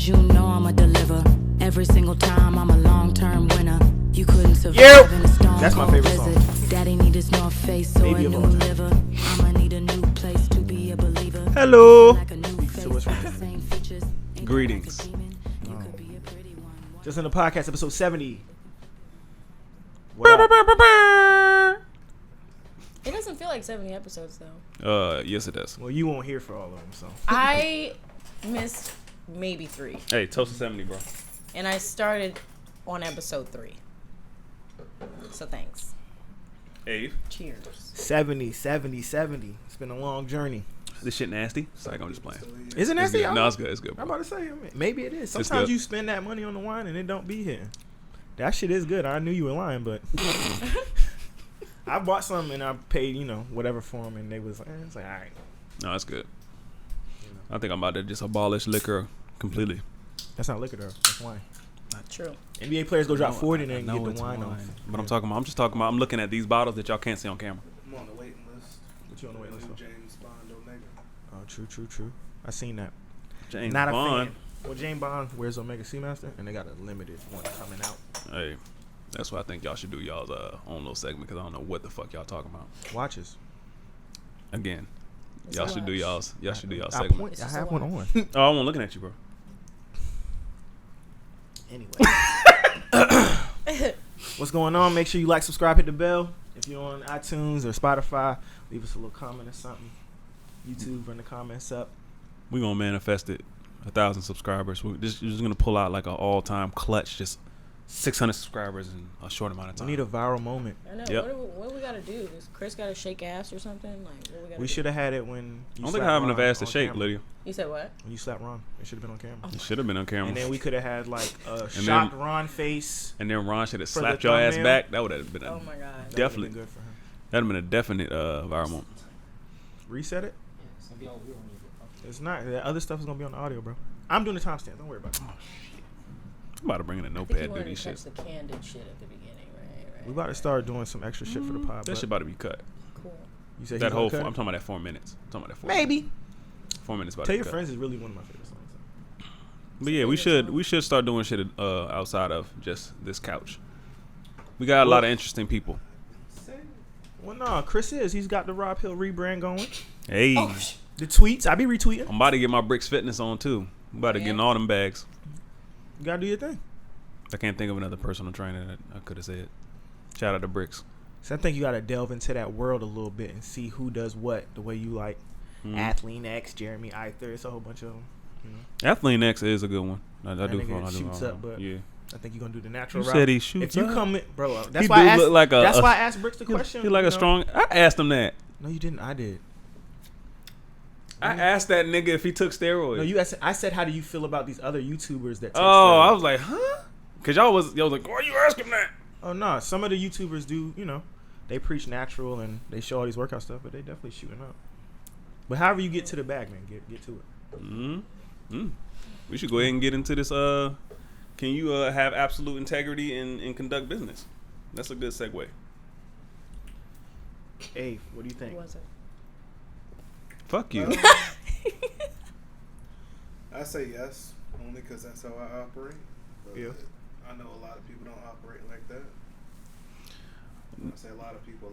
cause you know I'ma deliver. Every single time I'm a long-term winner. You couldn't survive in a storm. That's my favorite song. Daddy need his North Face, so Baby a of new all time. liver. I'ma need a new place to be a believer. Hello. Like a new face, what's the same features. Ain't Greetings. like a demon. You could be a pretty one. Just in the podcast, episode 70. What up? It doesn't feel like 70 episodes though. Yes it does. Well, you won't hear for all of them, so. I missed maybe 3. Hey, toast to 70, bro. And I started on episode 3. So thanks. Hey, Cheers. 70. It's been a long journey. this shit nasty. It's like I'm just playing. Is it It's nasty? good. No, it's good. It's good, I'm bro. about to say, maybe it is. It's Sometimes good. you spend that money on the wine and it don't be here. That shit is good. I knew you were lying, but I bought some and I paid, whatever for them, and they was like, it's like, all right. No, it's good. I think I'm about to just abolish liquor completely. That's not liquor though. That's wine. True. NBA players go drop No, 40 and I then know get it's the wine off. But I'm just talking about. I'm looking at these bottles that y'all can't see on camera. I'm on the waiting list. What you on the waiting list for? James Bond Omega. Oh, true. I seen that. James Not Bond. a fan. Well, James Bond wears Omega Seamaster, and they got a limited one coming out. Hey, that's why I think y'all should do y'all's own little segment, because I don't know what the fuck y'all talking about. Watches. Again, It's y'all a should do watch. y'all's. Y'all should do y'all's I segment. point- It's I just a have one on. watch. Oh, I wasn't looking at you, bro. Anyway. What's going on? Make sure you like, subscribe, hit the bell. If you're on iTunes or Spotify, leave us a little comment or something. YouTube, run the comments up. We gonna manifest it. 1,000 subscribers. We're just gonna pull out like an all-time clutch, just 600 subscribers in a short amount of We time. need a viral moment. I know. Yep. What do we gotta do? Does Chris gotta shake ass or something? Like, what we gotta We do? should have had it when you I don't think slapped I have enough Ron ass to on shake, camera. Lydia. You said what? When you slapped Ron, it should have been on camera. It should have been on camera. And then we could have had like a then- shocked Ron face. And then Ron should have For the slapped your ass thumbnail. back. That would have been Oh a, my god. That would've Definitely. been good for him. that'd have been a definite viral moment. Reset it. It's not. The other stuff is gonna be on the audio, bro. I'm doing the timestamp. Don't worry about it. I'm about to bring in a I think notepad you to wanted do these to catch shit. the candid shit at the beginning, right? We about to start doing some extra shit for the pod. That but shit about to be cut. Cool. you said That he's whole. gonna cut I'm it? talking about that 4 minutes. I'm talking about that 4 Maybe. Minutes. 4 minutes about Tell to Your cut. Friends is really one of my favorite songs. But yeah, we should start doing shit outside of just this couch. We got a lot of interesting people. Well, no, Chris is. He's got the Rob Hill rebrand going. Hey, Oh, The tweets, I be retweeting. I'm about to get my Bricks Fitness on too. I'm about to get in all them bags. You gotta do your thing. I can't think of another personal trainer that I could have said. Shout out to Bricks. So I think you gotta delve into that world a little bit and see who does what. The way you like Athlean X, Jeremy Either. It's a whole bunch of them. Athlean X is a good one. I That do nigga follow. shoots up, but yeah. I think you're gonna do the natural You route. said he shoots If you up? come in, bro, that's He why do I asked. look like That's why I asked Bricks the He question. like a strong. I asked him that. No, you didn't. I did. I asked that nigga if he took steroids. No, you. I said, how do you feel about these other YouTubers that? Take Oh, I steroids? was like, huh? Cause y'all was like, why are you asking that? Oh no, some of the YouTubers do. They preach natural and they show all these workout stuff, but they definitely shooting up. But however you get to the bag, man, get to it. We should go ahead and get into this. Can you have absolute integrity and conduct business? That's a good segue. Hey, what do you think? Who was it? Fuck you. I say yes, only because that's how I operate. But Yeah. I know a lot of people don't operate like that. When I say a lot of people,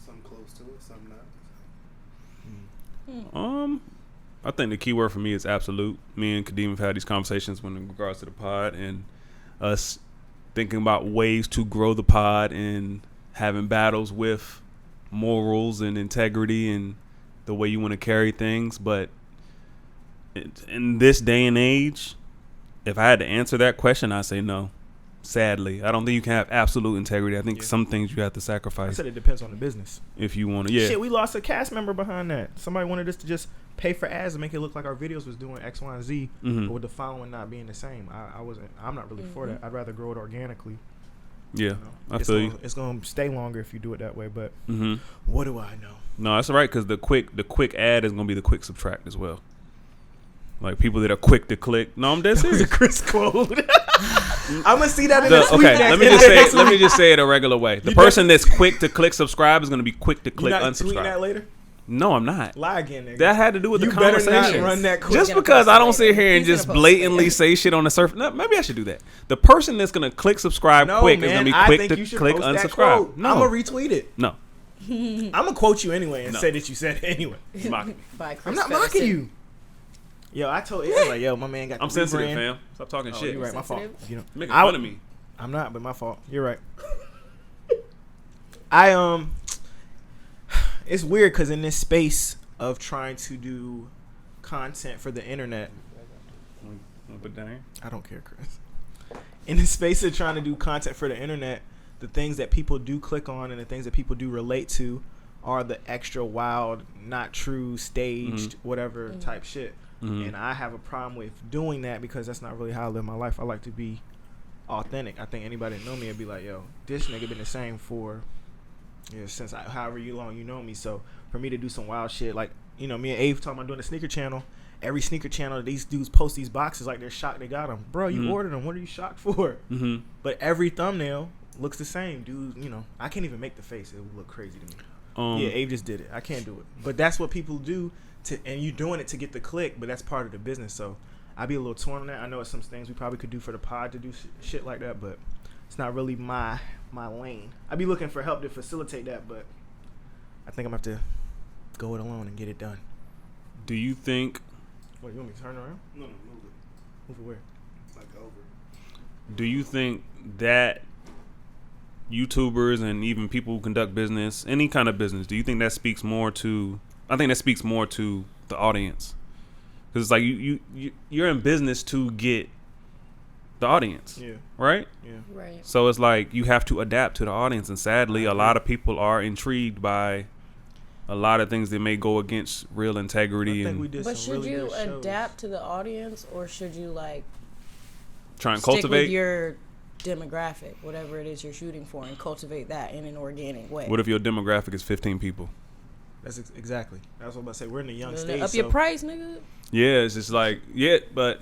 some close to it, some not. I think the key word for me is absolute. Me and Kadeem have had these conversations when in regards to the pod and us thinking about ways to grow the pod and having battles with morals and integrity and the way you want to carry things. But in this day and age, if I had to answer that question, I'd say no. Sadly, I don't think you can have absolute integrity. I think some things you have to I sacrifice said it depends on the business. if you want to. Yeah. Shit, we lost a cast member behind that. Somebody wanted us to just pay for ads and make it look like our videos was doing X, Y, and Z, but with the following not being the same. I'm not really for that. I'd rather grow it organically. Yeah. I It's feel gonna, it's gonna stay longer if you do it that way. But you. what do I know? No, that's all right, because the quick ad is gonna be the quick subtract as well. Like people that are quick to click. No, I'm dead serious. Chris quote. I'm gonna see that in the tweet. Okay, let me just say it a regular way. The person that's quick to click subscribe is gonna be quick to You click not tweeting that unsubscribe. later? No, I'm not. Lie again, nigga. That had to do with You the better conversation. not run that quick. Just He's gonna because post I don't it sit later. here and He's just gonna post it blatantly later. say shit on the surface. No, maybe I should do that. The person that's gonna click subscribe No, quick man, is gonna be I quick think to you should click post that unsubscribe. quote. No, I'm gonna retweet it. no, I'm gonna quote you anyway and No. say that you said it anyway. It's mocking me. By Chris I'm not Feddersen. mocking you. Yo, I told you, like, yo, my man got. I'm the sensitive, rebrand. fam. Stop talking Oh, shit. you're right. My fault. Sensitive? You know, Making fun of me. I'm not, but my fault. You're right. It's weird because in this space of trying to do content for the internet, But dang. I don't care, Chris. In the space of trying to do content for the internet, the things that people do click on and the things that people do relate to are the extra wild, not true, staged, whatever type shit. Mhm. And I have a problem with doing that because that's not really how I live my life. I like to be authentic. I think anybody that know me would be like, yo, this nigga been the same for since however you long you know me. So for me to do some wild shit, like, you know, me and Abe talking about doing a sneaker channel. Every sneaker channel, these dudes post these boxes like they're shocked they got them. Bro, you ordered them. What are you shocked for? Mm-hmm. But every thumbnail looks the same, dude. You know, I can't even make the face. It would look crazy to me. Yeah, Abe just did it. I can't do it. But that's what people do and you're doing it to get the click, but that's part of the business. So I'd be a little torn on that. I know it's some things we probably could do for the pod to do shit like that, but it's not really my lane. I'd be looking for help to facilitate that, but I think I'm going to have to go it alone and get it done. Do you think? What, you want me to turn around? No, move it. Move it where? Like over. Do you think that YouTubers and even people who conduct business, any kind of business, do you think that speaks more to? I think that speaks more to the audience, because it's like you're in business to get the audience, Yeah. right? Yeah. Right. So it's like you have to adapt to the audience, and sadly, a lot of people are intrigued by a lot of things that may go against real integrity I think we and did But some should really you good shows. adapt to the audience, or should you like try and stick cultivate. with your demographic, whatever it is you're shooting for, and cultivate that in an organic way? What if your demographic is 15 people? That's exactly. That's what I'm about to say. We're in the young Up stage. your So price, nigga. Yeah, it's just like but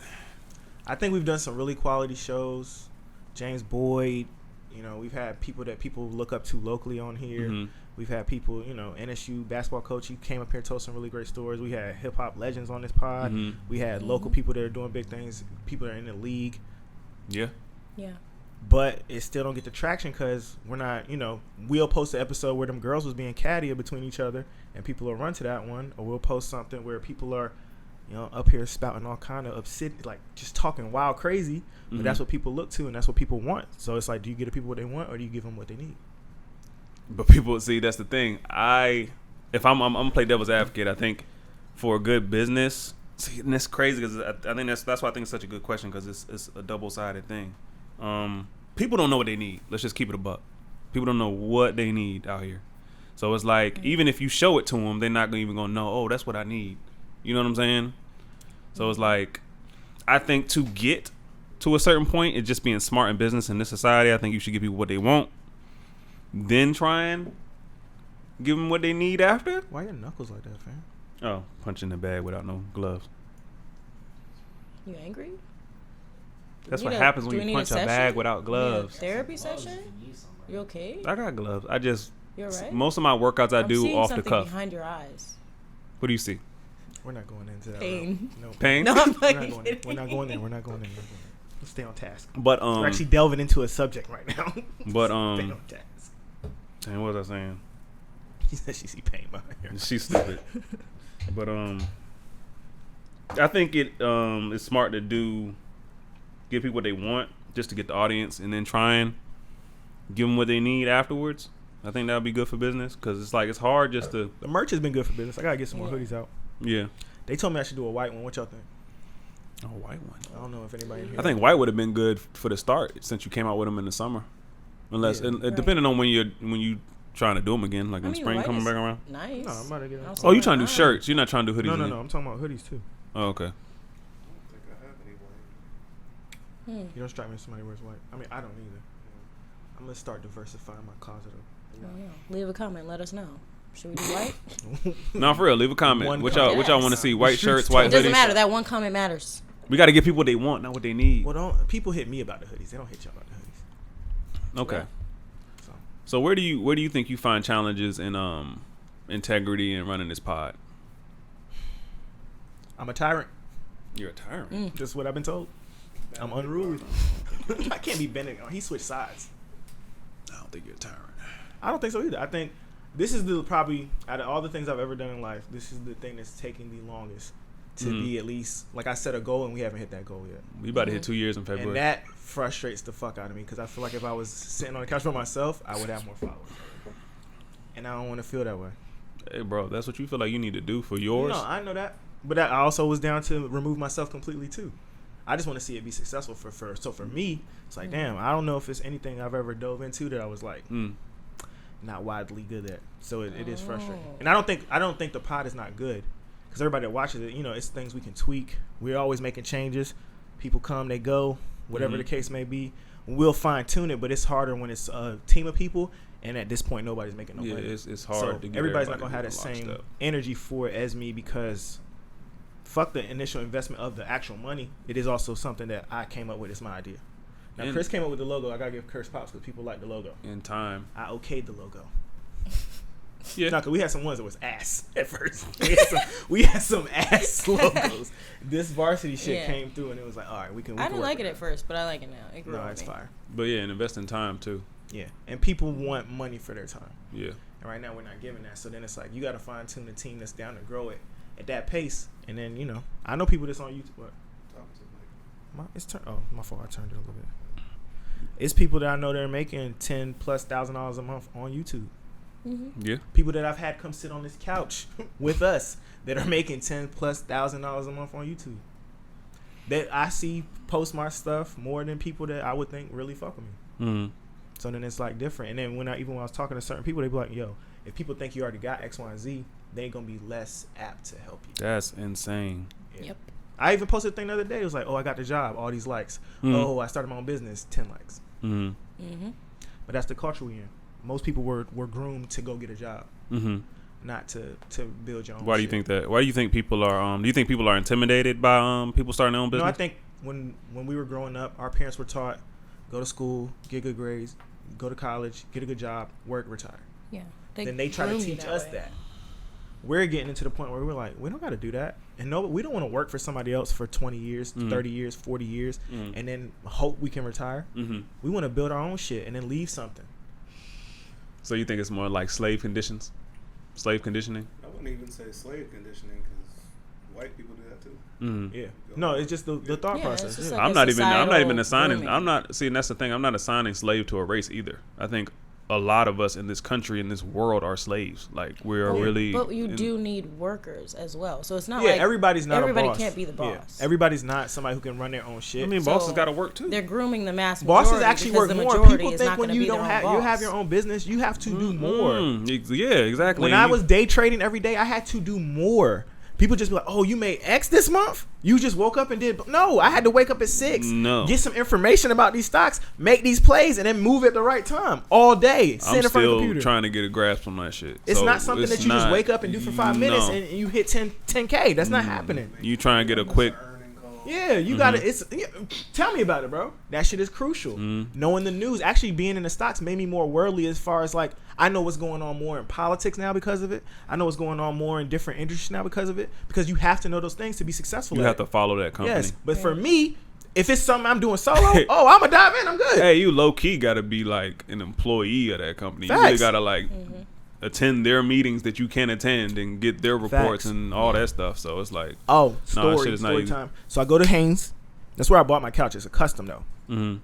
I think we've done some really quality shows. James Boyd, you know, we've had people that people look up to locally on here. Mhm. We've had people, you know, NSU basketball coach. He came up here and told some really great stories. We had hip hop legends on this pod. Mhm. We had local people that are doing big things. People that are in the league. yeah. Yeah. But it still don't get the traction because we're not, you know, we'll post an episode where them girls was being catty between each other and people will run to that one, or we'll post something where people are, you know, up here spouting all kind of obscene, like just talking wild crazy, but that's what people look to and that's what people want. So it's like, do you give the people what they want or do you give them what they need? But people see that's the thing. If I'm gonna play devil's advocate, I think for a good business, see, and it's crazy because I think that's why I think it's such a good question, because it's a double-sided thing. People don't know what they need. Let's just keep it a buck. People don't know what they need out here. So it's like, even if you show it to them, they're not even gonna know. Oh, that's what I need. You know what I'm saying? So it's like, I think to get to a certain point, it's just being smart in business in this society. I think you should give people what they want, then try and give them what they need after. Why your knuckles like that, fam? Oh, punch in the bag without no gloves. You angry? That's You what know, happens do when we you need a punch a session? bag without You need a gloves. therapy session? You okay? I got gloves. You're right. Most of my workouts I I'm do seeing off the something cuff. behind your eyes. What do you see? We're not going into that. Pain. No. Pain? No, I'm We're not fucking going there. kidding. We're not going there. We're not going there. Let's stay on task. But We're actually delving into a subject right now. but Stay on task. dang, what was I saying? She said she see pain behind her. She's stupid. But I think it's smart to give people what they want just to get the audience, and then try and give them what they need afterwards. I think that would be good for business, because it's like, it's hard just to, The merch has been good for business. I gotta get some more hoodies out. yeah. They told me I should do a white one. What y'all think? Oh, white one. I don't know if anybody in here. I think white would have been good for the start, since you came out with them in the summer. Unless, Yeah. and depending on when you trying to do them again, like I in mean, spring white coming is back around. Nice. No, I'm about to get it. I was Oh, you like, trying to do nice. shirts? You're not trying to do hoodies? No. I'm talking about hoodies too. Oh, okay. I don't think I have any white. You don't strike me as somebody who wears white. I mean, I don't either. I'm gonna start diversifying my closet. Oh, yeah. Leave a comment. Let us know. Should we do white? No, for real. Leave a comment. One What y'all comment. want to see? The White streets shirts, white It doesn't hoodies. matter. That one comment matters. We got to give people what they want, not what they need. Well, don't people hit me about the hoodies? They don't hit y'all about the hoodies. Okay. So So where do you think you find challenges in integrity in running this pod? I'm a tyrant. You're a tyrant. Just what I've been told. I'm unruly. I can't be bending. He switched sides. I don't think you're a tyrant. I don't think so either. I think this is the probably out of all the things I've ever done in life, this is the thing that's taking the longest to be at least like I set a goal and we haven't hit that goal yet. We about to hit 2 years in February. And that frustrates the fuck out of me because I feel like if I was sitting on the couch by myself, I would have more followers. And I don't want to feel that way. Hey, bro, that's what you feel like you need to do for yours. No, I know that. But I also was down to remove myself completely too. I just want to see it be successful so for me, it's like, damn, I don't know if it's anything I've ever dove into that I was like not widely good at. So it is frustrating. And I don't think the pod is not good because everybody that watches it, it's things we can tweak. We're always making changes. People come, they go, whatever the case may be. We'll fine tune it, but it's harder when it's a team of people. And at this point, nobody's making no money. It's hard so to get everybody's not gonna have that same energy for it as me because fuck the initial investment of the actual money. It is also something that I came up with. It's my idea. Now, and Chris came up with the logo. I gotta give Chris props because people like the logo. In time, I okayed the logo. Yeah, no, cause we had some ones that was ass at first. We had some ass logos. This varsity shit came through, and it was like, all right, we can. I didn't like it at first, but I like it now. It grew it's fire. But yeah, and invest in time too. Yeah, and people want money for their time. Yeah, and right now we're not giving that. So then it's like you got to fine tune the team that's down to grow it at that pace. And then I know people that's on YouTube. What? My fault. I turned it a little bit. It's people that I know that are making $10,000+ a month on YouTube. Mm-hmm. Yeah, people that I've had come sit on this couch with us that are making $10,000+ a month on YouTube. That I see post my stuff more than people that I would think really fuck with me. Mm-hmm. So then it's like different. And then when I was talking to certain people, they be like, "Yo, if people think you already got X, Y, and Z, they ain't gonna be less apt to help you." That's insane. Yeah. Yep. I even posted a thing the other day. It was like, "Oh, I got the job. All these likes. Oh, I started my own business. 10 likes." Mm-hmm. Mm-hmm. But that's the culture we in. Most people were groomed to go get a job, not to build your own. Why do you think that? Why do you think people are? Do you think people are intimidated by people starting their own business? No, I think when we were growing up, our parents were taught, go to school, get good grades, go to college, get a good job, work, retire. Yeah. Then they try to teach us that. We're getting into the point where we're like, we don't got to do that. And no, we don't want to work for somebody else for 20 years, 30 years, 40 years, and then hope we can retire. Mm-hmm. We want to build our own shit and then leave something. So you think it's more like slave conditioning? I wouldn't even say slave conditioning because white people do that too. Mm-hmm. Yeah. No, it's just the thought process. Just Yeah. like I'm not even assigning. grooming. I'm not. See, and that's the thing. I'm not assigning slave to a race either. I think a lot of us in this country, in this world, are slaves. Like we're really. But you do need workers as well. So it's not Yeah, like everybody's not everybody a boss. can't be the boss. Yeah. Everybody's not somebody who can run their own shit. I mean, So bosses got to work too. They're grooming the mass majority. Bosses actually because work the more. majority People is think not when gonna you be don't their have own you boss. have your own business, you have to do more. Yeah, exactly. When I was day trading every day, I had to do more. People just be like, "Oh, you made X this month? You just woke up and did?" No, I had to wake up at 6, get some information about these stocks, make these plays, and then move at the right time all day. Sit in front of the computer. Trying to get a grasp on that shit. It's So not something that you just wake up and do for 5 minutes and you hit 10K. That's not happening. You try and get a quick. Yeah, you gotta. Tell me about it, bro. That shit is crucial. Knowing the news, actually being in the stocks made me more worldly as far as like I know what's going on more in politics now because of it. I know what's going on more in different industries now because of it. Because you have to know those things to be successful. You have to follow that company. Yes, but for me, if it's something I'm doing solo, I'm a dive in. I'm good. Hey, you low key got to be like an employee of that company. Facts. You really got to like attend their meetings that you can attend and get their reports and all that stuff. So it's like, story time. So I go to Haynes. That's where I bought my couch. It's a custom though. Mm-hmm.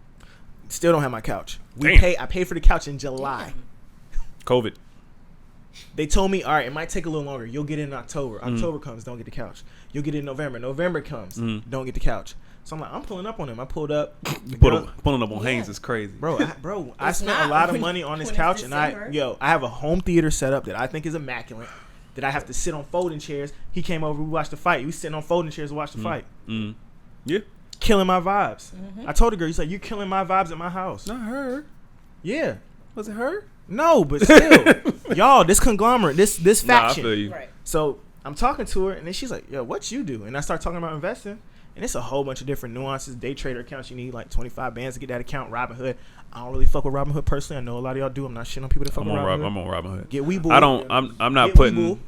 Still don't have my couch. I paid for the couch in July. COVID. They told me, all right, it might take a little longer. You'll get it in October. October comes, don't get the couch. You'll get it in November. November comes, don't get the couch. So I'm like, I'm pulling up on him. I pulled up. Pulling up on Haynes is crazy. Bro, I spent a lot of money on this couch, and I have a home theater set up that I think is immaculate. That I have to sit on folding chairs. He came over, we watched the fight. We sitting on folding chairs to watch the fight. Yeah. Killing my vibes. I told the girl, he's like, you're killing my vibes at my house. Not her. Yeah. Was it her? No, but still, y'all, this conglomerate, this faction. I feel you. Right. So I'm talking to her, and then she's like, "Yo, what you do?" And I start talking about investing, And it's a whole bunch of different nuances. Day trader accounts, you need like 25 bands to get that account. Robinhood, I don't really fuck with Robinhood personally. I know a lot of y'all do. I'm not shitting on people that fuck with Robinhood. I'm on Robinhood. Get Webull. I'm not Get putting. Webull.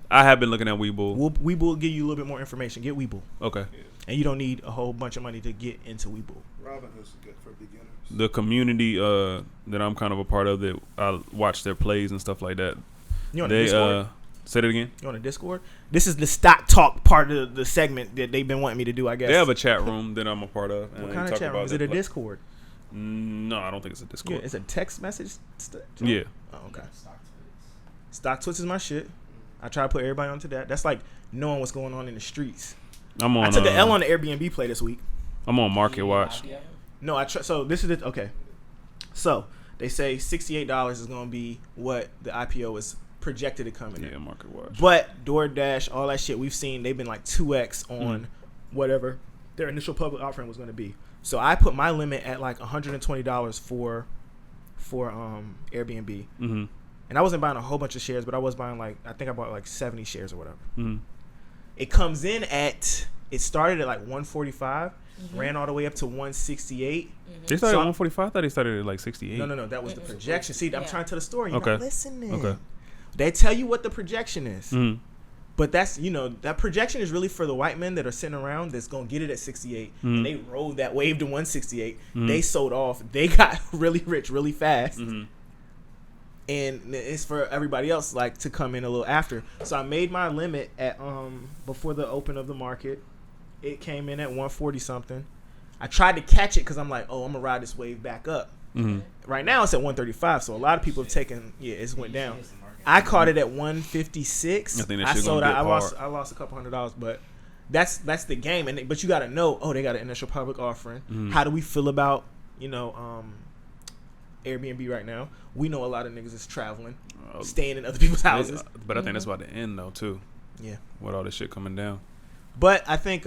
I have been looking at Webull. Webull will give you a little bit more information. Get Webull. Okay. And you don't need a whole bunch of money to get into Webull. Robinhood's good for beginners. The community that I'm kind of a part of, that I watch their plays and stuff like that. You on the Discord? Say that again. You on the Discord? This is the stock talk part of the segment that they've been wanting me to do, I guess. They have a chat room that I'm a part of. What kind of chat room? Is it a Discord? No, I don't think it's a Discord. Yeah, it's a text message. Yeah. Oh, okay. Stock Twits is my shit. I try to put everybody onto that. That's like knowing what's going on in the streets. I'm on. I took an L on the Airbnb play this week. I'm on Market Watch. No, so this is it. Okay. So they say $68 is going to be what the IPO is projected to come in. Yeah, Market Watch. But DoorDash, all that shit we've seen, they've been like 2x on whatever their initial public offering was going to be. So I put my limit at like $120 for Airbnb. Mm-hmm. And I wasn't buying a whole bunch of shares, but I was buying I think I bought like 70 shares or whatever. Mm-hmm. It comes in it started at like 145, ran all the way up to 168. They started at 145? I thought they started at like 68. No, that was the projection. See, I'm trying to tell the story. You're not listening. Okay. They tell you what the projection is. Mm-hmm. But that's, that projection is really for the white men that are sitting around that's going to get it at 68. Mm-hmm. And they rode that wave to 168. Mm-hmm. They sold off. They got really rich really fast. Mm-hmm. And it's for everybody else like to come in a little after. So I made my limit at before the open of the market. It came in at 140 something. I tried to catch it because I'm like, I'm gonna ride this wave back up. Mm-hmm. Right now it's at 135. So a lot of people have taken it's went down. I caught it at 156. I think that I shit sold. gonna I dip lost a couple $100, but that's the game. But you got to know. They got an initial public offering. Mm-hmm. How do we feel about Airbnb right now? We know a lot of niggas is traveling, staying in other people's houses. But I think that's about to end though too. Yeah. With all this shit coming down. But I think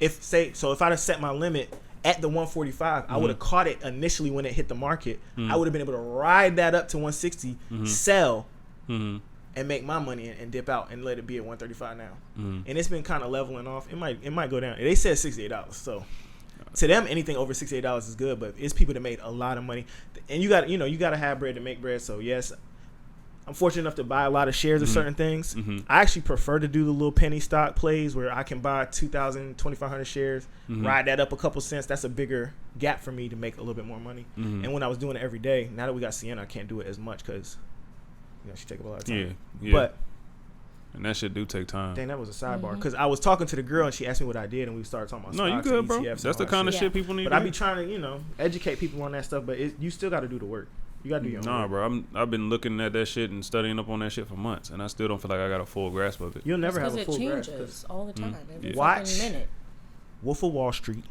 if I'd have set my limit at the 145, I would have caught it initially when it hit the market. I would have been able to ride that up to 160, sell, and make my money and dip out and let it be at 135 now. And it's been kind of leveling off. It might go down. They said $68, so to them anything over $68 is good. But it's people that made a lot of money, and you got to have bread to make bread. So yes, I'm fortunate enough to buy a lot of shares of certain things. I actually prefer to do the little penny stock plays where I can buy 2,000, 2,500 shares, ride that up a couple cents. That's a bigger gap for me to make a little bit more money. And when I was doing it every day, now that we got Sienna, I can't do it as much because she take up a lot of time. Yeah. But and that shit do take time. dang, that was a sidebar because I was talking to the girl and she asked me what I did and we started talking about stocks you good, and bro. ETFs. That's the kind of shit people need. But I be trying to educate people on that stuff. But you still got to do the work. You gotta do your own work. Bro. I've been looking at that shit and studying up on that shit for months, and I still don't feel like I got a full grasp of it. You'll never have a full grasp. grasp. It changes all the time. Every Watch minute. Wolf of Wall Street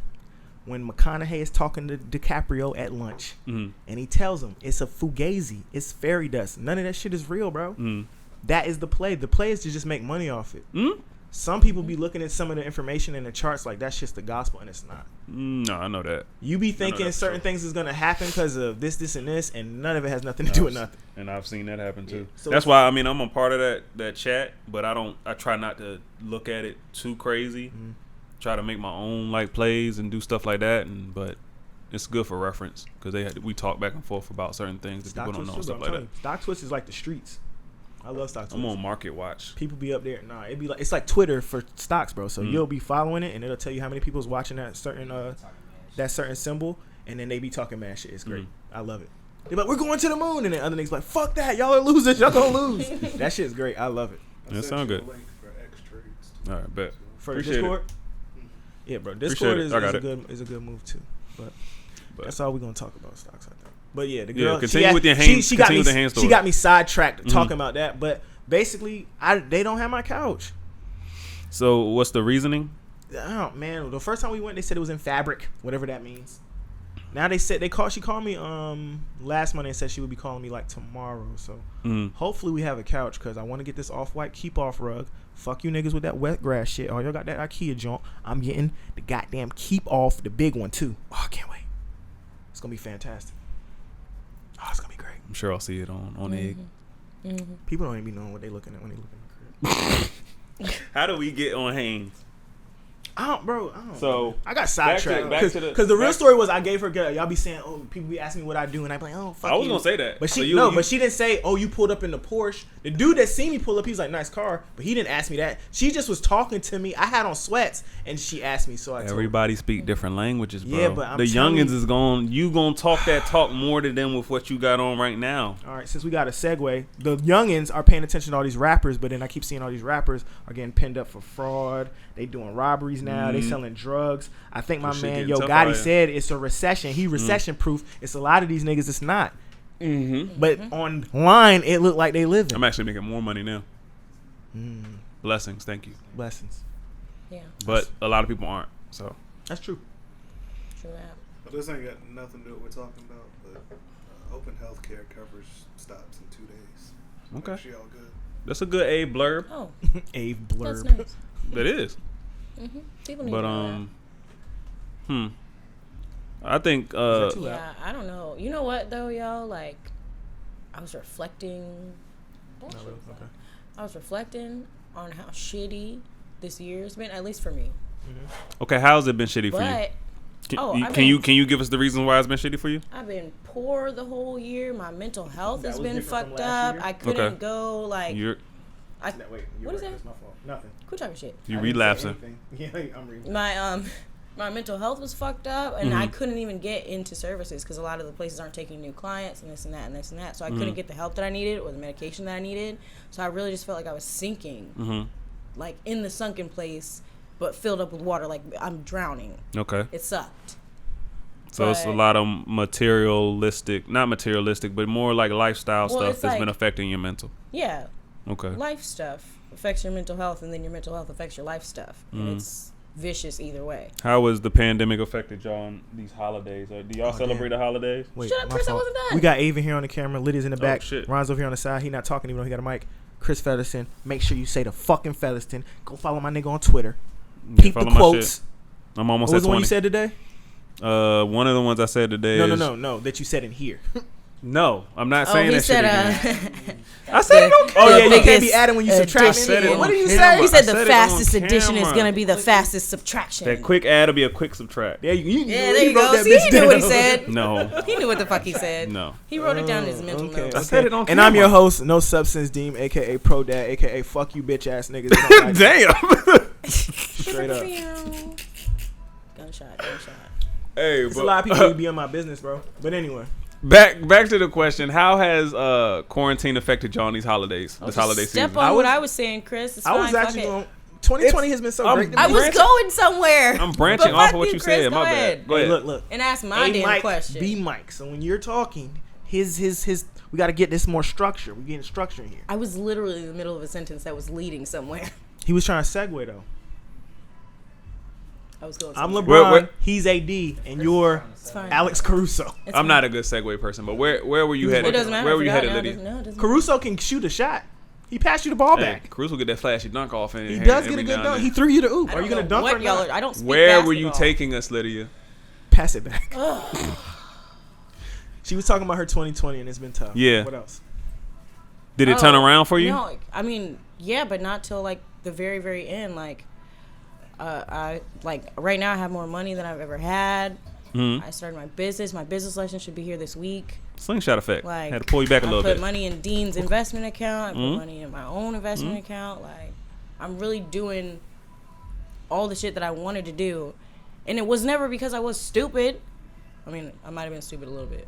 when McConaughey is talking to DiCaprio at lunch, and he tells him it's a fugazi, it's fairy dust. None of that shit is real, bro. That is the play. The play is to just make money off it. Some people be looking at some of the information in the charts like that's just the gospel, and it's not. No, I know that. You be thinking certain things is gonna happen because of this, and this, and none of it has nothing to do with nothing. And I've seen that happen too. So that's why I'm a part of that chat, but I try not to look at it too crazy. Try to make my own plays and do stuff like that, but it's good for reference because we talk back and forth about certain things that people don't know and stuff like that. Stock Twitch is like the streets. I love Stock Twitch. I'm on Market Watch. People be up there. Nah, it's like Twitter for stocks, bro. So you'll be following it, and it'll tell you how many people's watching that certain symbol, and then they be talking mad shit. It's great. I love it. They're like, we're going to the moon, and then other niggas like, fuck that, y'all are losers, y'all gonna lose. That shit's great. I love it. That sound good. Link for X trades. All right, bet. For Appreciate Discord. Yeah, bro. Discord is a good move too. But that's all we're gonna talk about stocks, I think. But yeah, the girl. Continue with your hand. She got me. The hand story. She got me sidetracked talking about that. But basically, they don't have my couch. So what's the reasoning? Oh man, the first time we went, they said it was in fabric, whatever that means. Now she called me last Monday and said she would be calling me tomorrow. So hopefully we have a couch because I want to get this off-white keep-off rug. Fuck you niggas with that wet grass shit. Oh, y'all got that IKEA joint. I'm getting the goddamn keep-off, the big one too. Oh, I can't wait. It's gonna be fantastic. Oh, it's gonna be great. I'm sure I'll see it on Egg. People don't even be knowing what they looking at when they look in the crib. How do we get on Hanes? I don't So, know. I got back sidetracked to the- because the real back- story was I gave her. Y'all be saying, oh, people be asking me what I do, and I be like, oh, fuck I was you. gonna say that, but So she but she didn't say, oh, you pulled up in the Porsche. The dude that seen me pull up, he was like, nice car, but he didn't ask me that. She just was talking to me. I had on sweats, and she asked me, so I told her. Everybody speak different languages, bro. Yeah, but I'm the telling youngins you- is gonna talk that talk more to them with what you got on right now. All right, since we got a segue, the youngins are paying attention to all these rappers, but then I keep seeing all these rappers are getting pinned up for fraud. They doing robberies now. They selling drugs. I think my That shit man getting Yo tough Gotti out said it's a recession. He recession proof. It's a lot of these niggas. It's not. Mm-hmm. But online, it looked like they living. I'm actually making more money now. Blessings, thank you. Blessings. Yeah, But a lot of people aren't. So That's true. true that. But this ain't got nothing to do with what we're talking about. But open healthcare covers stops in 2 days. okay, Actually, all good. that's a good A blurb. Oh, Ave that's blurb. nice. That is. People need But to know I think that that. too? Yeah, I don't know. You know what though, y'all? Like, I was reflecting. Okay. I was reflecting on how shitty this year's been, at least for me. okay. How's it been shitty for you? But Can, oh, you, I've can you been- can you give us the reasons why it's been shitty for you? I've been poor the whole year. My mental health That has was been different from fucked last up. year? I couldn't Okay. go like. You're I, No, wait, What is that? That's my fault. Nothing. quit talking shit. you I didn't say relapsing. anything. Yeah, I'm reading. My mental health was fucked up, and I couldn't even get into services because a lot of the places aren't taking new clients and this and that and this and that. So I couldn't get the help that I needed or the medication that I needed. So I really just felt like I was sinking, like in the sunken place, but filled up with water, like I'm drowning. Okay. It sucked. So it's a But- lot of not materialistic, but more like lifestyle Well, stuff it's that's like- been affecting your mental. Yeah, Okay. life stuff affects your mental health, and then your mental health affects your life stuff, and it's vicious either way. How has the pandemic affected y'all on these holidays? Or do y'all Oh, celebrate the holidays? Wait, Shut up, my Chris, I fault. wasn't done. We got Ava here on the camera. Lydia's in the back. shit. Ron's over here on the side. He not talking even though he got a mic. Chris Featherston. Make sure you say the fucking Featherston. Go follow my nigga on Twitter. Peep the follow my quotes. shit. I'm almost What at was the one 20. you said today? One of the ones I said today is... No. That you said in here. No, I'm not Oh, saying he that said, shit again. I said it on Oh, yeah, you biggest can't be adding when you subtract. addition. said it What on did you camera. say? He said I the said it fastest on addition is camera. going to be the fastest subtraction. That quick add will be a quick subtract. Yeah, you Yeah, there you wrote go. that See, he bitch knew what he down. said. No. He knew what the fuck he said. No. He wrote it down in his mental Okay, notes. I said it on And I'm your camera. host, No Substance Deem, aka Pro Dad, aka Fuck You Bitch Ass Niggas. That don't like me. Damn. Straight up. Gunshot. Hey, There's a lot of people who be in my business, bro. But anyway. back to the question. How has quarantine affected y'all on these holidays? This holiday Step season. on what I was saying, Chris. It's I was fine, fuck actually it. going. 2020 has been so I'm- great. To I me. was branching- going somewhere. I'm branching But off fuck of what you Chris, said. go My ahead. bad. Go Hey, ahead. look. And ask my damn Mike, question. B Mike. So when you're talking, his. We got to get this more structure. We're getting structure in here. I was literally in the middle of a sentence that was leading somewhere. He was trying to segue though. I was going I'm somewhere. LeBron. Where- He's AD, and you're It's fine. Alex Caruso. It's I'm fine. not a good segue person, but where were you headed? It doesn't matter. Where I were you forgot headed, now. Lydia? No, it doesn't Caruso can shoot a shot. He passed you the ball Hey, back. Cruz will get that flashy dunk off in He here does get every a good now dunk. and He then. threw you the oop. I Are don't you gonna know dunk what or y'all not? are, I don't speak Where were you basketball. taking us, Lydia? Pass it back. She was talking about her 2020, and it's been tough. Yeah. What else? Did it turn around for you? No, I mean, yeah, but not till like the very, very end. Like, I like right now I have more money than I've ever had. Mhm. I started my business. My business license should be here this week. Slingshot effect. Like, Had to pull you back a I little put bit. money in Dean's investment account. I put Mhm. money in my own investment account. Like, I'm really doing all the shit that I wanted to do, and it was never because I was stupid. I mean, I might have been stupid a little bit,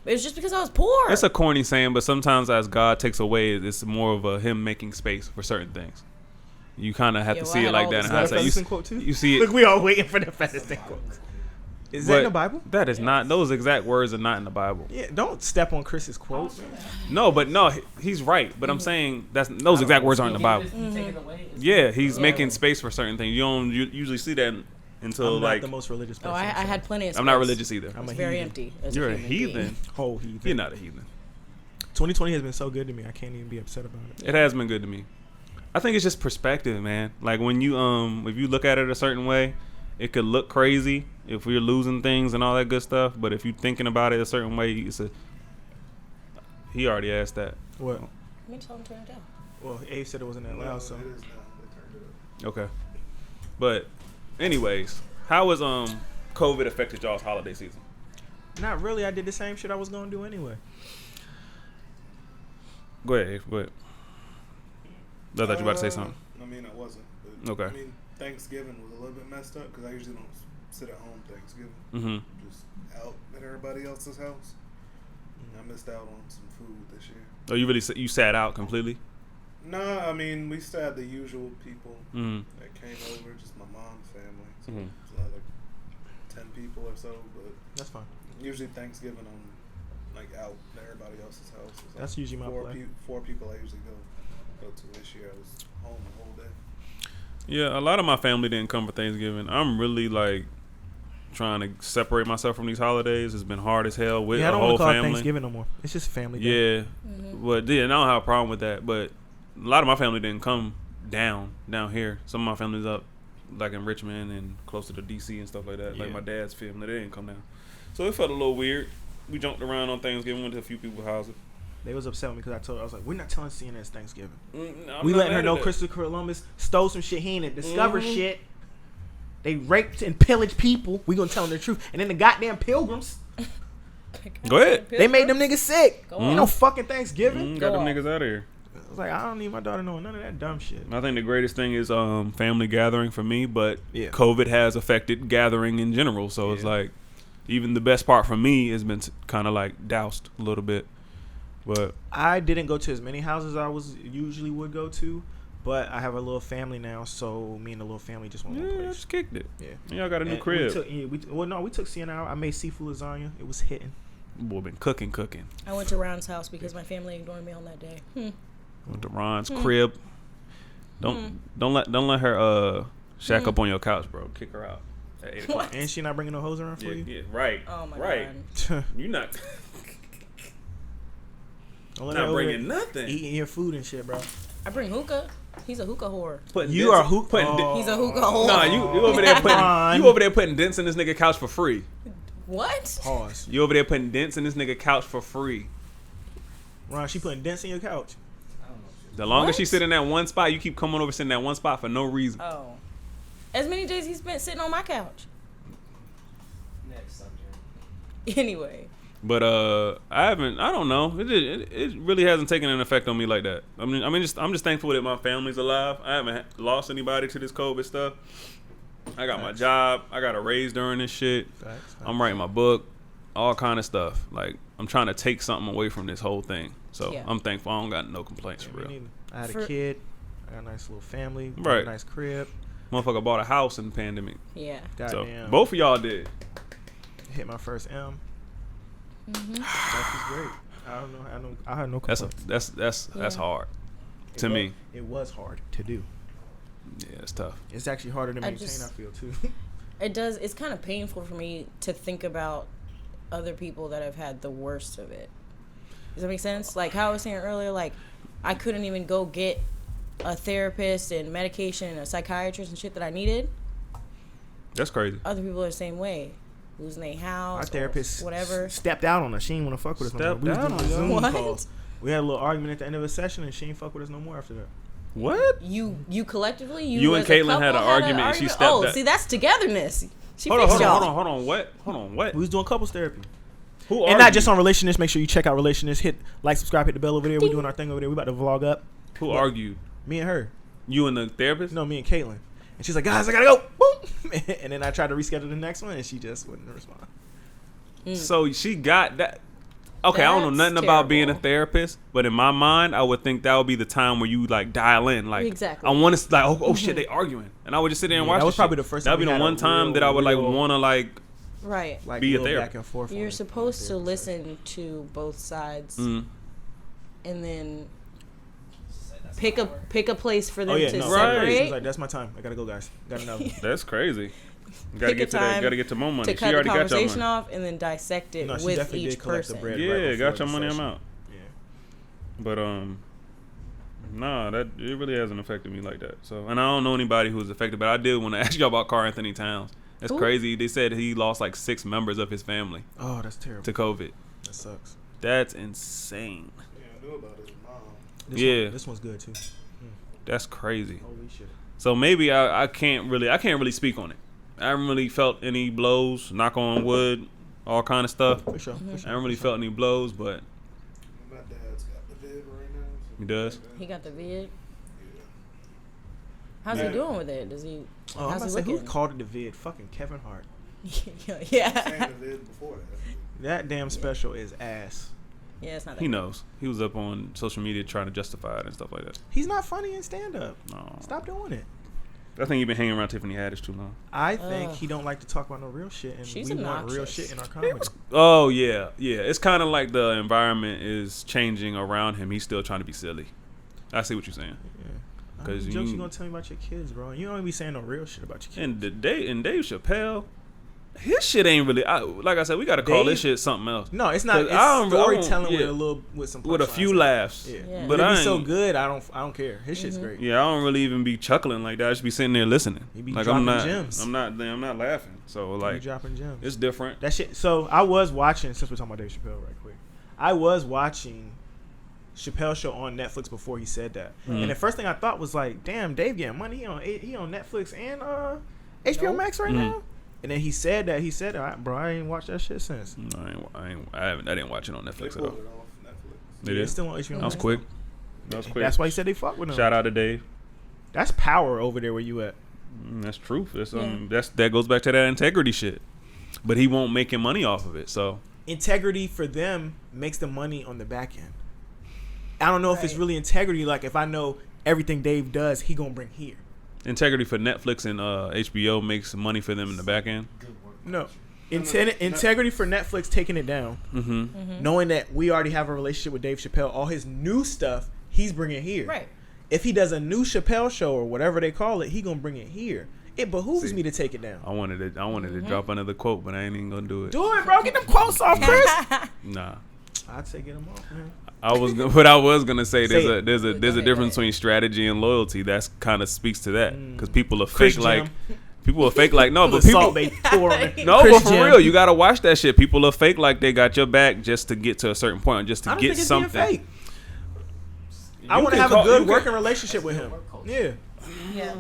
but it's just because I was poor. It's a corny saying, but sometimes as God takes away, it's more of a him making space for certain things. You kind of have Yeah, to well, see I it had like all that this in stuff. Is that a hindsight. Featherston quote too? You see it. Look, we all waiting for the Featherston quote. Is that in but the Bible? That is not. Those exact words are not in the Bible. Yeah. Don't step on Chris's quote. No, but no, he's right. But I'm saying those exact words aren't in the Bible. Yeah, he's making space for certain things. You don't usually see that until I'm not like the most religious Oh, person. I had plenty of space. I'm not religious either. I'm It's a very heathen. empty. as You're a human being. heathen. Whole heathen. You're not a heathen. 2020 has been so good to me. I can't even be upset about it. It has been good to me. I think it's just perspective, man. Like when you if you look at it a certain way, it could look crazy if we're losing things and all that good stuff. But if you're thinking about it a certain way, he already asked that. What? Let me tell him to turn it down. Well, Abe said it wasn't that loud, so. It is now. They turned it up. Okay. But anyways, how has COVID affected y'all's holiday season? Not really. I did the same shit I was gonna do anyway. Go ahead, Abe, go ahead. I thought you were about to say something. I mean, I wasn't. But, Okay. I mean, Thanksgiving was a little bit messed up because I usually don't sit at home Thanksgiving. Mm-hmm. Just out at everybody else's house. I missed out on some food this year. Oh, you sat out completely? No, I mean, we still had the usual people Mm-hmm. that came over, just my mom's family. So Mhm. it's like 10 people or so, but That's fine. usually Thanksgiving I'm like out at everybody else's house. It's That's like usually my play. four people I usually go to. This year I was home the whole day. Yeah, a lot of my family didn't come for Thanksgiving. I'm really like trying to separate myself from these holidays. It's been hard as hell with Yeah, I the don't whole want to call it family. Thanksgiving no more. It's just family day. Yeah, Mm-hmm. but yeah, I don't have a problem with that. But a lot of my family didn't come down here. Some of my family's up like in Richmond and closer to DC and stuff like that. Like Yeah. my dad's family, they didn't come down. So it felt a little weird. We jumped around on Thanksgiving, went to a few people's houses. They was upset with me because I was like, we're not telling CNN it's Thanksgiving. I'm We not letting her mad know at that. Christopher Columbus stole some shit. He ain't discovered Mhm. shit. They raped and pillaged people. We gonna tell them the truth. And then the goddamn pilgrims, Go ahead. they made them niggas sick. Go Ain't no fucking Thanksgiving. Got Go them off. niggas out of here. I was like, I don't need my daughter knowing none of that dumb shit. I think the greatest thing is family gathering for me, but Yeah. COVID has affected gathering in general. So it's Yeah. like even the best part for me has been kind of like doused a little bit. But I didn't go to as many houses I was usually would go to, but I have a little family now, so me and the little family just went yeah, one I place. just kicked it. Yeah. And y'all got a new And crib. we took Sienna out. I made seafood lasagna. It was hitting. Boy, been cooking. I went to Ron's house because my family ignored me on that day. Went to Ron's crib. Don't let her shack up on your couch, bro. Kick her out at 8 o'clock. And she not bringing no hose around for Yeah, you? yeah, right. Oh my right. god. You not Don't let her not over bringing there nothing. eating your food and shit, bro. I bring hookah. He's a hookah whore. Putting You dents- are who? putting di- Oh. He's a hookah whore. Nah, you over there putting Ron. you over there putting dents in this nigga couch for free. What? Pause. You over there putting dents in this nigga couch for free. Ron, she putting dents in your couch. The longer What? she sit in that one spot, you keep coming over sitting in that one spot for no reason. Oh. As many days he spent sitting on my couch. Next subject. Anyway. But I don't know. It really hasn't taken an effect on me like that. I'm just thankful that my family's alive. I haven't lost anybody to this COVID stuff. I got my job. I got a raise during this shit. Facts. I'm writing my book, all kind of stuff. Like I'm trying to take something away from this whole thing. So Yeah. I'm thankful. I don't got no complaints for real. I had For- a kid. I got a nice little family. Right. A nice crib. Motherfucker bought a house in the pandemic. Yeah. Goddamn. So both of y'all did. Hit my first M. Mm-hmm. Life is great. I don't know. I had no That's complaints. that's Yeah. hard to It was- me. It was hard to do. Yeah, it's tough. It's actually harder to I maintain, just- I feel, too. It does. It's kind of painful for me to think about other people that have had the worst of it. Does that make sense? Like how I was saying earlier, like I couldn't even go get a therapist and medication and a psychiatrist and shit that I needed. That's crazy. Other people are the same way. Losing their house, Our or therapist whatever. stepped out on us. She didn't want to fuck with us no more. Stepped We was out doing on y'all? Zoom What? calls. We had a little argument at the end of a session, and she didn't fuck with us no more after that. What? You collectively, You and as a Caitlyn couple had an argument and she stepped Oh, out. see, that's togetherness. She Hold on, fixed y'all. hold on. What? We was doing couples therapy. Who And argued? not just on Relationists. Make sure you check out Relationists. Hit like, subscribe, hit the bell over there. We doing our thing over there. We about to vlog up. Who argued? Me and her. You and the therapist? No, me and Caitlyn. And she's like, guys, I gotta go. Boom. And then I tried to reschedule the next one, and she just wouldn't respond. So she got that. Okay, I don't know That's nothing about being a terrible. therapist, but in my mind, I would think that would be the time where you like dial in. Like, Exactly. I want to like, oh shit, they arguing, and I would just sit there and Yeah, watch. that was this probably shit. the first That'd time be we the had one a time that I would like real- want to like. Right. Like Be a little therapist. back and forth. on You're it. supposed to On the therapy session. listen to both sides Mm, and then Say that's pick an a hour. pick a place for them Oh yeah, to no. Right. separate. She was like, "That's my time. I gotta go, guys. Got another." that's crazy. Gotta Pick get a to that. time Gotta get to more money. to She cut the already got your conversation money. off and then dissect it No, she with definitely each did collect the person. bread. Yeah, right got before your the money. I'm session. out. Yeah. But nah, that it really hasn't affected me like that. So, and I don't know anybody who's affected, but I did want to ask y'all about Karl Anthony Towns. That's Who? crazy. They said he lost like 6 members of his family Oh, that's terrible. to COVID. That sucks. That's insane. Yeah, I knew about his mom. This Yeah. One, this one's good too. That's crazy. Holy shit. So maybe I can't really speak on it. I haven't really felt any blows. Knock on wood, all kind of stuff. For sure. I haven't really felt any blows, but My dad's got the vid right now. So he does. He got the vid. Yeah. How's Yeah. he doing with it? Does he? Oh, I'm how's about he to say, who looking? called it the vid? Fucking Kevin Hart. yeah. Saying the vid before that. That damn special is ass. Yeah, it's not. He That knows. He was up on social media trying to justify it and stuff like that. He's not funny in stand up. No. Stop doing it. I think he been hanging around Tiffany Haddish too long. I think Ugh. he don't like to talk about no real shit, and She's we want real obnoxious. shit in our comedy. Oh yeah. It's kind of like the environment is changing around him. He's still trying to be silly. I see what you're saying. Yeah. 'Cause Jokes you- you gonna tell me about your kids, bro? You don't even be saying no real shit about your kids. And Dave Chappelle, his shit ain't really. Like I said, we got to call Dave- this shit something else. No, it's not. 'Cause It's I don't- storytelling yeah. with some With a punchlines. few laughs. Yeah, Yeah. But but I it be so ain't- good. I don't care. His shit's great. Yeah, I don't really even be chuckling like that. I just be sitting there listening. He be like dropping I'm not. gems. I'm not laughing. So He like, dropping gems. it's different. That shit. So I was watching. Since we're talking about Dave Chappelle, right quick, I was watching Chappelle show on Netflix before he said that, Mhm. and the first thing I thought was like, "Damn, Dave getting money. He on Netflix and HBO Max right Mhm. now." And then he said that. Bro, I ain't watched that shit since. I didn't watch it on They Netflix at pulled all. it off Netflix. It It's is. still on HBO That was Max. quick. That was quick. That's why he said they fuck with him. Shout out to Dave. That's power over there where you at. That's truth. That's Yeah. that goes back to that integrity shit. But he won't making money off of it. So Integrity for them makes the money on the back end. I don't know if it's Right. really integrity. Like if I know everything Dave does, he gonna bring here. integrity for Netflix and HBO makes money for them in the back end. Good work. No. No. Integrity for Netflix taking it down, Mm-hmm. knowing that we already have a relationship with Dave Chappelle. All his new stuff, he's bringing here. Right. If he does a new Chappelle show or whatever they call it, he gonna bring it here. It behooves See. me to take it down. I wanted to drop another quote, but I ain't even gonna do it. Do it, bro. Get them quotes off, Chris. Nah. I'd say get them off, man. What I was gonna say, Say there's a Go ahead. difference between strategy and loyalty. That's kind of speaks to that because people are Chris fake like Jim. people are fake like no, The but people Salt Bay tour. no, Chris but for Jim. real, you gotta watch that shit. People are fake like they got your back just to get to a certain point, or just to I don't get think it's something. being fake. I You want to can have call- a good you can- working relationship with That's him. good work culture. Yeah.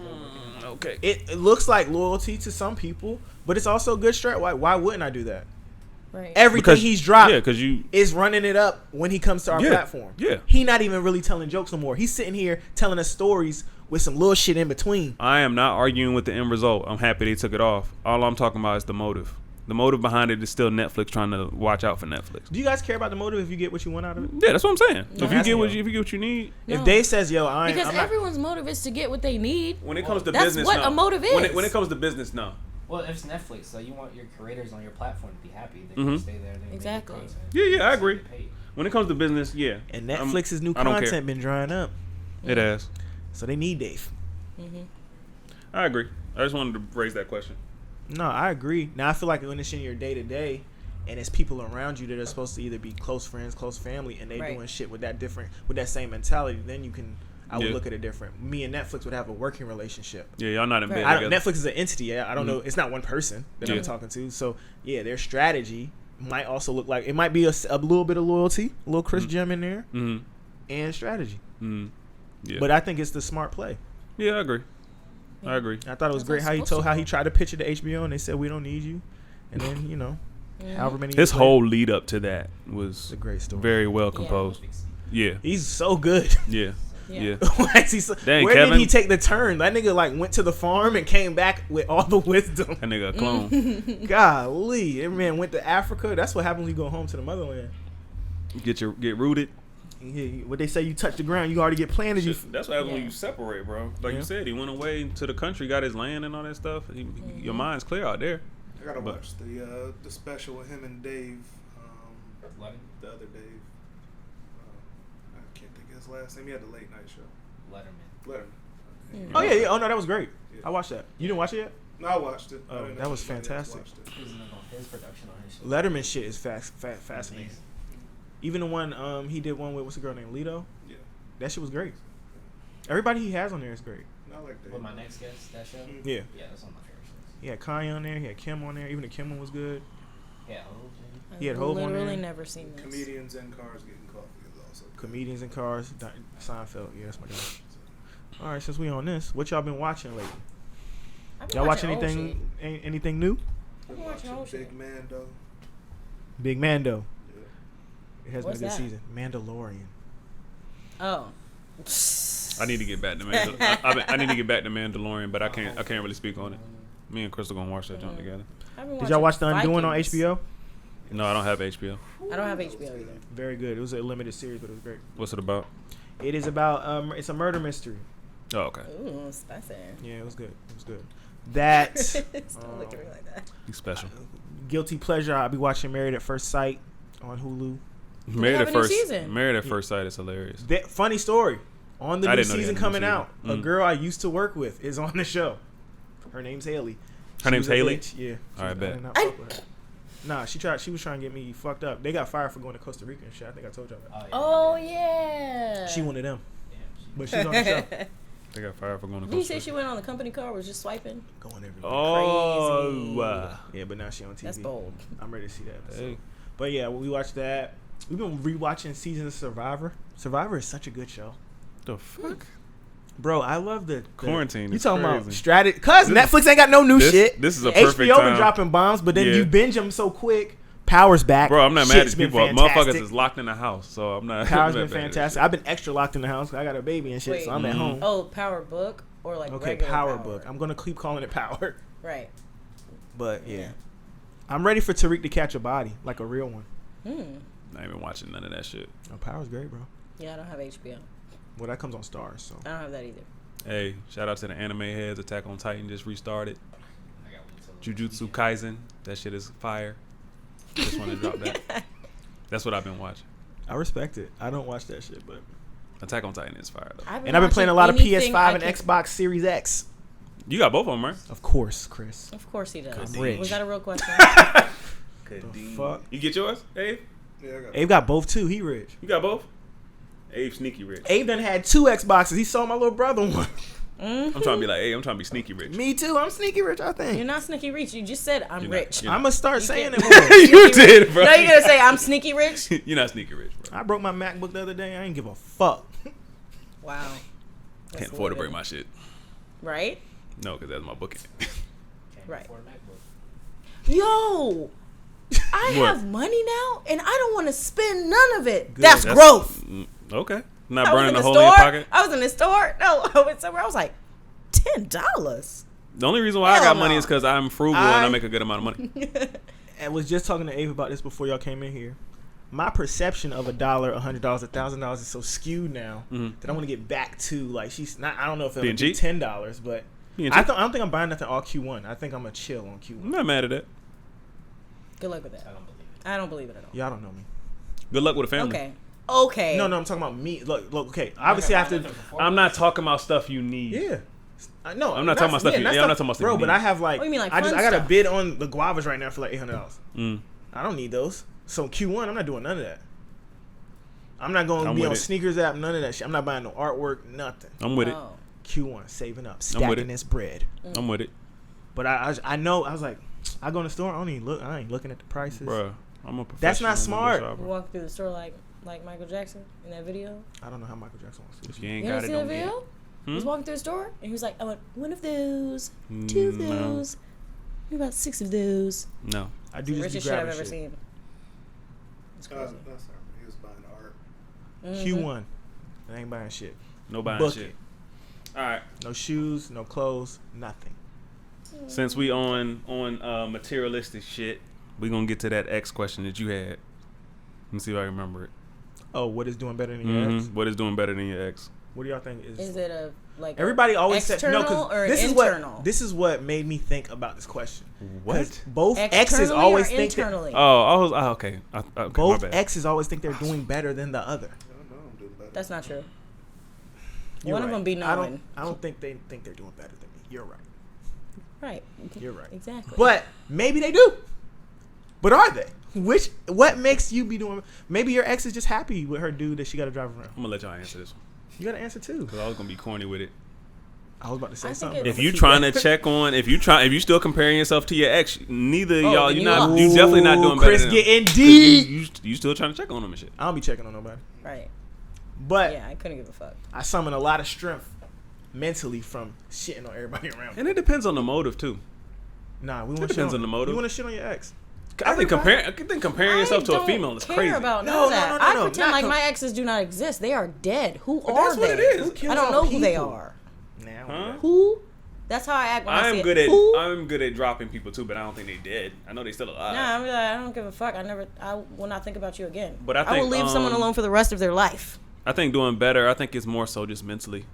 Yeah. Okay. It looks like loyalty to some people, but it's also good strat. Why wouldn't I do that? Right. Everything he's dropped Yeah, because you. is running it up when he comes to our Yeah, platform. yeah. He not even really telling jokes no more. He's sitting here telling us stories with some little shit in between. I am not arguing with the end result. I'm happy they took it off. All I'm talking about is the motive. The motive behind it is still Netflix trying to watch out for Netflix. Do you guys care about the motive if you get what you want out of it? Yeah, that's what I'm saying. No. If you get what you need, If No. Dave says, "Yo, Because I'm not," everyone's motive is to get what they need. when it comes to That's business, what no. a motive When is. it comes to business, no. Well, if it's Netflix, so you want your creators on your platform to be happy. They Mhm. can stay there. They make Exactly. content. Yeah, I agree. Get paid. When it comes to business, yeah. and I'm- Netflix's new I don't care. content been drying up, It has. so they need Dave. I agree. I just wanted to raise that question. No, I agree. Now I feel like when it's in your day to day, and it's people around you that are supposed to either be close friends, close family, and they Right. doing shit with that same mentality, then you can. I would Yeah. look at it different. Me and Netflix would have a working relationship. Yeah, y'all not in bed Right. together. Netflix is an entity. I don't know. It's not one person that Yeah. I'm talking to. So yeah, their strategy might also look like it might be a little bit of loyalty, a little Chris Jim in there, Mm-hmm. and strategy. Mm-hmm. Yeah. But I think it's the smart play. Yeah, I agree. I agree. I thought it was That's great how how he it's told supposed how to he go. tried to pitch it to HBO, and they said we don't need you, and then however many. His years later, whole lead up to that was it's a great story. very well composed. Yeah. He's so good. Yeah. Yeah. Yeah. Why is he so, Dang, where Kevin. did he take the turn? That nigga like went to the farm and came back with all the wisdom. That nigga a clone. Golly, that man went to Africa. That's what happens when you go home to the motherland. Get rooted. What they say, you touch the ground, you already get planted. You That's what happens when Yeah. you separate, bro. Like Yeah. you said, he went away to the country, got his land and all that stuff. Your mind's clear out there. I gotta But- watch the special with him and Dave. Letterman. The other Dave. I can't think of his last name. He had the late night show. Letterman. Oh yeah. Oh no, that was great. Yeah. I watched that. You didn't watch it yet? No, I watched it. I Oh, didn't that know was anybody else fantastic. watched it. Who's in on his production on his show? Letterman shit is fascinating. Even the one he did one with what's the girl named Lito. Yeah. That shit was great. Everybody he has on there is great. Not like that. With my next guest, that show. Mm. Yeah. Yeah, that's one of my favorite shows. He had Kanye on there. He had Kim on there. Even the Kim one was good. Yeah, Hope. He had I've Hov on literally there. never seen this. Comedians in cars getting coffee is also good. Comedians in cars. Seinfeld. Yeah, that's my guy. All right, since we on this, what y'all been watching lately? Y'all watch watching old anything new? Been I'm watching old watching shit. Big Mando. Big Mando. Yeah. It has What's been a good that? season. Mandalorian. Oh. I need to get back to I need to get back to Mandalorian, but I can't really speak on it. Me and Crystal gonna watch that jump together. Did y'all watch The Undoing on HBO? No, I don't have HBO. I don't have HBO either. Very good. It was a limited series, but it was great. What's it about? It is about it's a murder mystery. Oh, okay. Ooh, spicy. Yeah, it was good. It was good. That Don't look at me like that. He's special. guilty pleasure. I'll be watching Married at First Sight on Hulu. Married have at a new first. season? Married at First Sight is hilarious. That funny story. On the I new didn't know they season had a new coming season. out, a girl I used to work with is on the show. Her name's Haley. Her She name's was a Haley? bitch. Yeah. All right, I bet. did not fuck with her. Nah, she was trying to get me fucked up. They got fired for going to Costa Rica and shit. I think I told y'all that. Oh yeah. She one of them. But she's on the show. They got fired for going to Did you Costa say Rica. she went on the company car? Was just swiping? Going everywhere. Oh, Crazy. Yeah, but now she on TV. That's bold. I'm ready to see that episode. Hey. But yeah, we watched that. We've been rewatching seasons of Survivor. Survivor is such a good show. The fuck? Bro, I love the Quarantine You is talking about crazy. strategy? Cause Netflix ain't got no new shit. This is a perfect HBO time. been dropping bombs, but then Yeah. you binge them so quick. Power's back. Bro, I'm not mad Shit's at been people. fantastic. Motherfuckers is locked in the house, so I'm not. Power's I'm been not mad at fantastic. that I've been extra locked in the house. 'Cause I got a baby and shit, Wait. so I'm at home. Oh, Power Book or like Okay, regular Power Book. I'm gonna keep calling it Power. Right. But yeah. Yeah. I'm ready for Tariq to catch a body, like a real one. Hmm. shit. I ain't been watching none of that shit. Oh, Power's great, bro. Yeah, I don't have HBO. Well, that comes on Stars, so. I don't have that either. Hey, shout out to the anime heads. Attack on Titan just restarted. I got one till Jujutsu Kaisen. That shit is fire. Just want to drop that. That's what I've been watching. I respect it. I don't watch that shit, but. Attack on Titan is fire though. And I've been playing a lot of PS5 and Xbox Series X. You got both of them, right? Of course, Chris. Of course he does. I'm rich. Was that a real question? The fuck? You get yours, Abe? Yeah, I got Abe got both too. He rich. You got both? Abe sneaky rich. Abe done had 2 Xboxes. He sold my little brother one. I'm trying to be like, hey, I'm trying to be sneaky rich. Me too. I'm sneaky rich, I think. You're not sneaky rich. You just said I'm You're not. rich. You're I'm gonna start You saying can't- it more. You did, bro. No, you're gonna say I'm sneaky rich. You're not sneaky rich, bro. I broke my MacBook the other day. I ain't give a fuck. Wow. That's Can't afford to a break little my shit. bit- Right. No, because that's my booking. Can't Right. afford a MacBook. Yo, I What? have money now, and I don't want to spend none of it. Good. That's growth. Okay. Not I was burning in a the hole in your store. pocket. I was in the store. No, I went somewhere. I was like, $10. The only reason why I Hell got money no. is because I'm frugal and I make a good amount of money. I was just talking to Abe about this before y'all came in here. My perception of $1, $100, $1,000 is so skewed now that I want to get back to like she's not. I don't know if it'll Being be cheap? $10, but Being I cheap? don't think I'm buying nothing all Q1. I think I'm gonna chill on Q1. I'm not mad at that. Good luck with that. I don't believe it. I don't believe it at all. Y'all don't know me. Good luck with a family. Okay. Okay. No, I'm talking about me. Look. Okay. Obviously, I have to. I'm not talking about stuff you need. Yeah. No, I'm not talking about stuff you- not yeah, I'm not talking about stuff bro. you But need. I have like, Oh, you mean like I fun got a stuff? bid on the guavas right now for like $800. Mm. I don't need those. So Q1, I'm not doing none of that. I'm not going to I'm be with on it. sneakers app. None of that shit. I'm not buying no artwork. Nothing. I'm with it. Oh. Q1, saving up, with stacking it. this bread. I'm with it. But I know. I was like, I go in the store. I don't even look. I ain't looking at the prices. Bruh, I'm a professional. That's not smart. shopper. Walk through the store like Michael Jackson in that video. I don't know how Michael Jackson wants to. If you ain't You got ever it, see that don't get video? it. He was walking through the store and he was like, I want one of those, 2 of No. those, maybe about 6 of those. No. I do just be Richest shit I've grabbing ever shit. seen. It's crazy. That's not. He was buying art. Mhm. Q1, I ain't buying shit. No buying Book shit. it. All right. No shoes, no clothes, nothing. Since we on materialistic shit, we gonna get to that X question that you had. Let me see if I remember it. Oh, what is doing better than your ex? What is doing better than your ex? What do y'all think is? Is it a like Everybody always says no external or this is internal? what this is what made me think about this question. What? 'Cause both exes Externally always or think that internally? Oh, I was okay. Okay, my both bad. exes always think they're doing better than the other. I don't know. I'm doing better. That's not true. You're One of right. them be knowing. I don't think they think they're doing better than me. You're right. Right. You're right. Exactly. But maybe they do. But are they? What makes you be doing? Maybe your ex is just happy with her dude that she got to drive around. I'm gonna let y'all answer this one You got to answer too. because I was gonna be corny with it. I was about to say I think something. it's- If you trying to check on, if you still comparing yourself to your ex, neither of y'all, then you you not, lost. you definitely not doing better. Chris than them. getting 'Cause deep. You still trying to check on them and shit. I don't be checking on nobody. right. But Yeah, I couldn't give a fuck. I summon a lot of strength mentally from shitting on everybody around me. And it depends on the motive too. Nah, we want to depends on the motive. You want to shit on your ex? I think comparing yourself to a female is crazy. About No, that. no, I no, pretend not like my exes do not exist. They are dead. Who But are that's they? what it is. I don't know who they People. are. Now, Huh? Who? That's how I act when I I'm say good it. at Who? I'm good at dropping people too, but I don't think they dead. I know they still alive. Nah, I'm like, I don't give a fuck. I will not think about you again. But I will think, leave someone alone for the rest of their life. I think doing better. I think it's more so just mentally.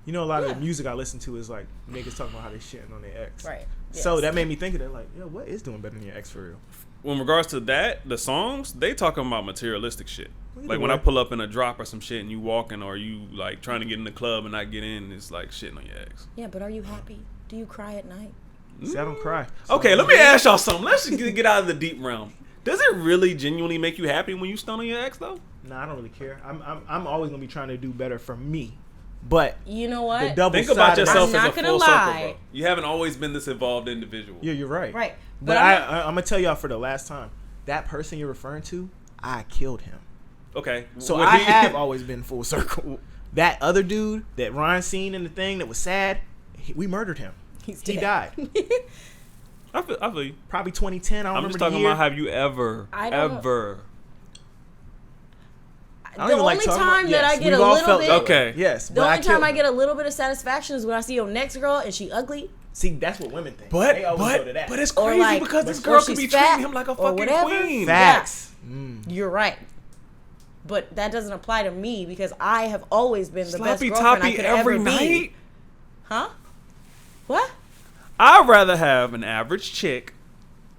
you know, a lot of the music I listen to is like niggas talking about how they shitting on their ex. Right. So Yes. that made me think of that. Like, yo, what is doing better than your ex for real? In regards to that, the songs they talking about materialistic shit. Either Like when way. I pull up in a drop or some shit and you walking or you like trying to get in the club and not get in, it's like shitting on your ex. Yeah, but are you happy? Do you cry at night? See, I don't cry. So Okay, let me ask y'all something. Let's just get out of the deep realm. Does it really genuinely make you happy when you stun on your ex though? Nah, I don't really care. I'm always gonna be trying to do better for me. But You know the what? double Think about side of yourself I'm as not a gonna full lie. circle, bro. You haven't always been this evolved individual. Yeah, you're right. Right. But I'm I'm gonna tell y'all for the last time. That person you're referring to, I killed him. Okay. So What I he- have always been full circle. That other dude that Ryan seen in the thing that was sad, we murdered him. He's He dead. died. I feel you. Probably 2010. I don't I'm remember just the talking year. about have you ever I don't The even like only talking time about- that I yes, get we've a all little felt bit, that way. Okay. Yes, the but only I time killed I him. get a little bit of satisfaction is when I see your next girl and she ugly, See, that's what women think. They always go to that. But it's Or crazy like- because this or girl could she's be fat, treating him like a or fucking whatever. queen. Facts. you're right. But that doesn't apply to me because I have always been the best Sloppy girlfriend I toppy could every ever night. be. Huh? What? I'd rather have an average chick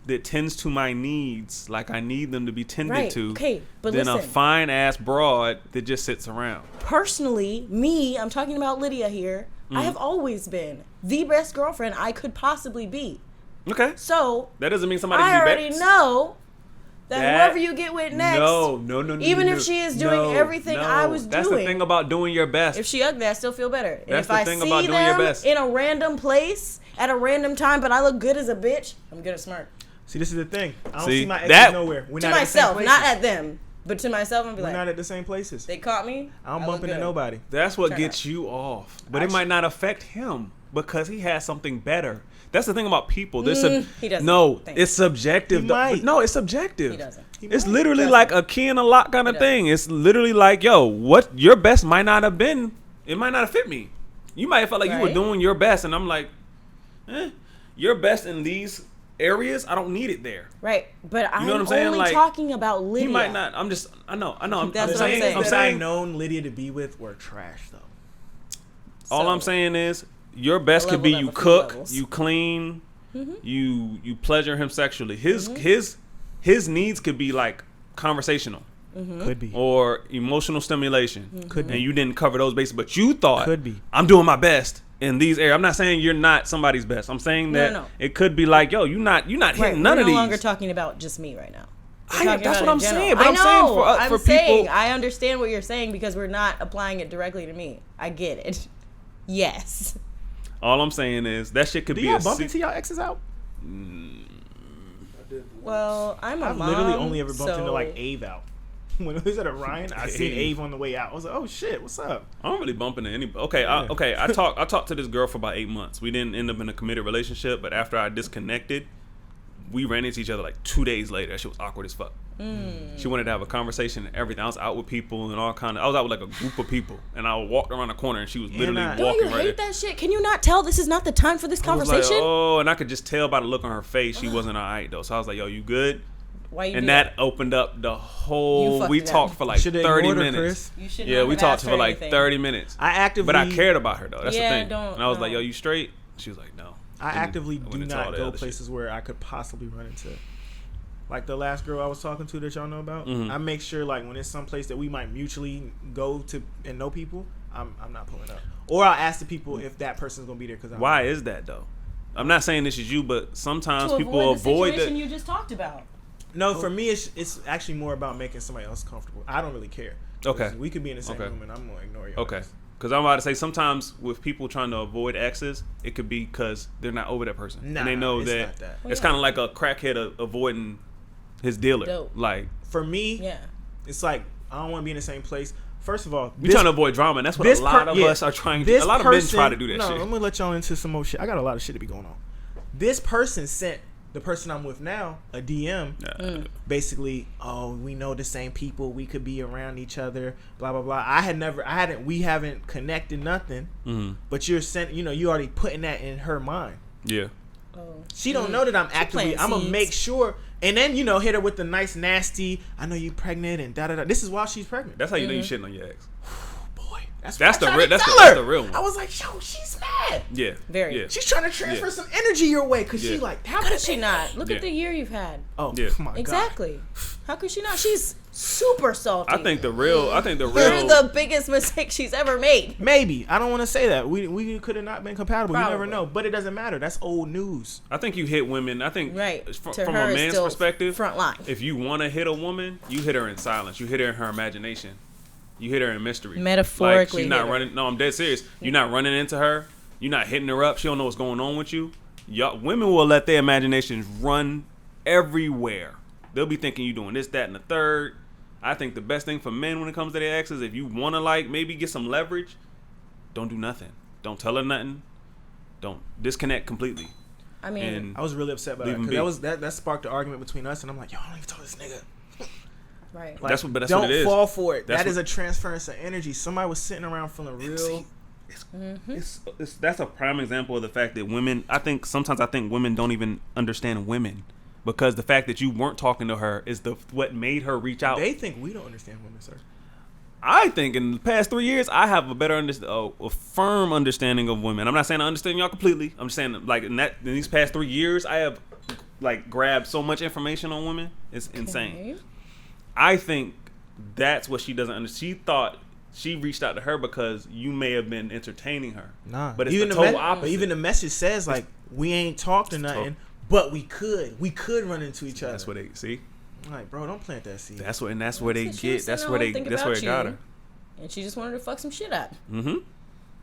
that tends to my needs like I need them to be tended Right, to okay, but than a listen. fine ass broad that just sits around. Personally, me, I'm talking about Lydia here. I have always been the best girlfriend I could possibly be. Okay. So That doesn't mean somebody I can be already best. know that That- whoever you get with next, No. even if she is doing everything I was That's doing, the thing about doing your best. if she ugly, I still feel better. And That's if the I thing see about doing your them best. in a random place at a random time, but I look good as a bitch, I'm gonna smirk. See, this is the thing. I don't See, see my exes that- nowhere. We're To not myself, at the same not places. at them, but to myself, I'm be We're like, not at the same places. they caught me. I don't I bump look into good. nobody. That's what Turn gets up. you off. But it might not affect him because he has something better. That's the thing about people. he doesn't. No, Thanks. it's subjective. He though. might. No, it's subjective. He doesn't. It's literally Doesn't. like a key and a lock kind of He doesn't. thing. It's literally like, yo, what your best might not have been. It might not have fit me. You might have felt like you were Right. doing your best, and I'm like, your best in these areas, I don't need it there. Right, but I'm know what I'm saying? only Like, talking about Lydia. He might not. I know. I'm That's what I'm saying. saying. I'm That I've saying. known Lydia to be with were trash though. All So- I'm saying is your best A could be level you up, a few cook, levels. you clean, Mm-hmm. you pleasure him sexually. His needs could be like conversational Mm-hmm. Could be. or emotional stimulation. Could be. And you didn't cover those bases, but you thought Could be. I'm doing my best in these areas. I'm not saying you're not somebody's best. I'm saying that No. it could be like, yo, you're not hitting Right, none we're of no these. longer talking about just me right now. We're I- talking that's about what in I'm general. saying, but I I'm saying know, for saying, people- I understand what you're saying because we're not applying it directly to me. I get it. Yes. All I'm saying is that shit could Do be y'all a bump se- into y'all exes out? Well, I'm a I've mom. literally only ever bumped into so- like Ave out. When it was at a Ryan, I seen Ave. Ave on the way out. I was like, oh shit, what's up? I don't really bump into any. Okay, I talked to this girl for about 8 months. We didn't end up in a committed relationship, but after I disconnected, we ran into each other like 2 days later. That shit was awkward as fuck. She wanted to have a conversation and everything. I was out with people and all kind of. I was out with like a group of people, and I walked around the corner, and she was literally I- Don't walking you right hate there. that shit? Can you not tell this is not the time for this I was conversation? like, oh, and I could just tell by the look on her face she wasn't alright though. So I was like, yo, you good? Why you And do that opened up the You whole. fucked We it up. talked for like Shoulda 30 ignored her, minutes. Chris. You should Yeah, not we have talked asked for her like anything. 30 minutes. I actively, But I cared about her though. That's Yeah, the thing. don't- And I was like, no. yo, you straight? She was like, no. I And actively I went do into all not the go other shit. places where I could possibly run into. Like the last girl I was talking to that y'all know about, Mhm. I make sure like when it's someplace that we might mutually go to and know people, I'm not pulling up. Or I'll ask the people if that person's gonna be there because Why is that though? I'm not saying this is you, but sometimes To people avoid the situation that. you just talked about. No, for me it's actually more about making somebody else comfortable. I don't really care. Okay. We could be in the same Okay. room and I'm gonna ignore you. Okay. Because I'm about to say sometimes with people trying to avoid exes, it could be because they're not over that person. Nah, and they know it's that, not that. it's yeah. kind of like a crackhead avoiding his dealer. Dope. Like, For me, Yeah. it's like I don't want to be in the same place. First of all, we trying to avoid drama, and that's what a lot of us are trying to do. A lot of men try to do that shit. I'm going to let y'all into some more shit. I got a lot of shit to be going on. This person sent the person I'm with now a DM. Basically, oh, we know the same people. We could be around each other. Blah, blah, blah. We haven't connected nothing. Mm-hmm. But you're sent, you already putting that in her mind. Yeah. Oh. She don't know that I'm actively. I'm going to make sure. And then, hit her with the nice, nasty, I know you pregnant and da-da-da. This is while she's pregnant. That's how you know you shitting on your ex. Boy. That's the real one. I was like, yo, she's mad. Yeah. Very. Yeah. She's trying to transfer some energy your way because she like, how could she not? Look at the year you've had. Oh, yeah. My God. Exactly. How could she not? She's super salty. I think the real. You're the biggest mistake she's ever made. Maybe. I don't want to say that. We could have not been compatible. Probably. You never know. But it doesn't matter. That's old news. I think you hit women. I think from a man's perspective, front line. If you want to hit a woman, you hit her in silence. You hit her in her imagination. You hit her in mystery. Metaphorically. Like, she's not running. No, I'm dead serious. You're not running into her. You're not hitting her up. She don't know what's going on with you. Women will let their imaginations run everywhere. They'll be thinking you doing this, that, and the third. I think the best thing for men when it comes to their exes, if you want to maybe get some leverage, don't do nothing. Don't tell her nothing. Don't disconnect completely. I mean, I was really upset about that because that sparked an argument between us, and I'm like, yo, I don't even tell this nigga. Right. That's what it is. Don't fall for it. That is a transference of energy. Somebody was sitting around feeling real. That's a prime example of the fact that women. Sometimes I think women don't even understand women. Because the fact that you weren't talking to her is what made her reach out. They think we don't understand women, sir. I think in the past 3 years, I have a better a firm understanding of women. I'm not saying I understand y'all completely. I'm just saying in these past 3 years, I have grabbed so much information on women. It's insane. I think that's what she doesn't understand. She thought she reached out to her because you may have been entertaining her. Nah, but it's the total opposite. But even the message says we ain't talked to nothing. But we could run into each other. That's what they see. I'm like, bro, don't plant that seed. That's where they get. That's where it got her. And she just wanted to fuck some shit up. Mm-hmm.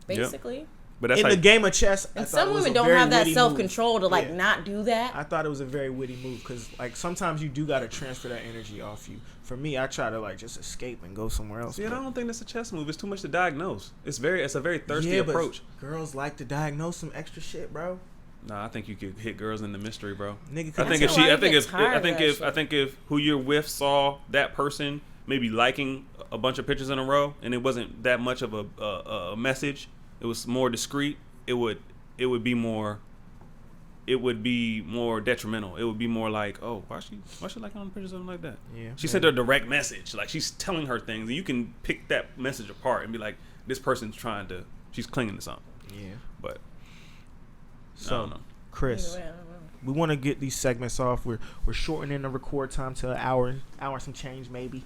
Basically. Yep. But that's in the game of chess. And some women don't have that self-control to not do that. I thought it was a very witty move because sometimes you do got to transfer that energy off you. For me, I try to just escape and go somewhere else. See, I don't think that's a chess move. It's too much to diagnose. It's a very thirsty approach. Girls like to diagnose some extra shit, bro. Nah, I think you could hit girls in the mystery, bro. Nigga, I think if who you're with saw that person maybe liking a bunch of pictures in a row and it wasn't that much of a message, it was more discreet, it would be more detrimental. It would be more like, oh, why she liking all the pictures, something like that? Yeah. She sent her a direct message, she's telling her things, and you can pick that message apart and be like, this person's she's clinging to something. Yeah. But so, I don't know. Chris, we want to get these segments off. We're shortening the record time to an hour some change maybe,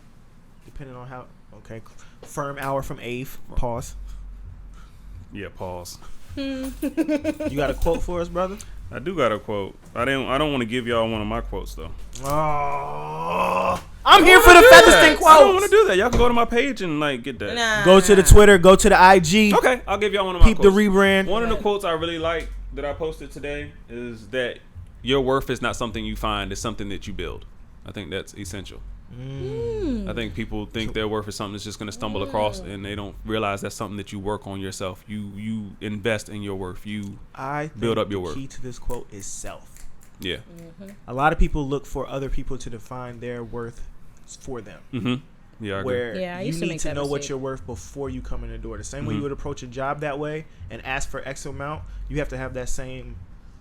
depending on how. Okay, firm hour from Ave. Pause. Yeah, pause. You got a quote for us, brother? I do got a quote. I don't want to give y'all one of my quotes though. Oh, I'm here for the Featherston quotes. I don't want to do that. Y'all can go to my page and get that. Nah. Go to the Twitter. Go to the IG. Okay, I'll give y'all one of my quotes. Peep the rebrand. One of the quotes I really like that I posted today is that your worth is not something you find, it's something that you build. I think that's essential. I think people think their worth is something that's just going to stumble across, and they don't realize that's something that you work on yourself. You invest in your worth. You build up your worth. The key to this quote is self. Yeah. A lot of people look for other people to define their worth for them. Yeah, I agree. Where you need to know what you're worth before you come in the door. The same way you would approach a job that way and ask for X amount, you have to have that same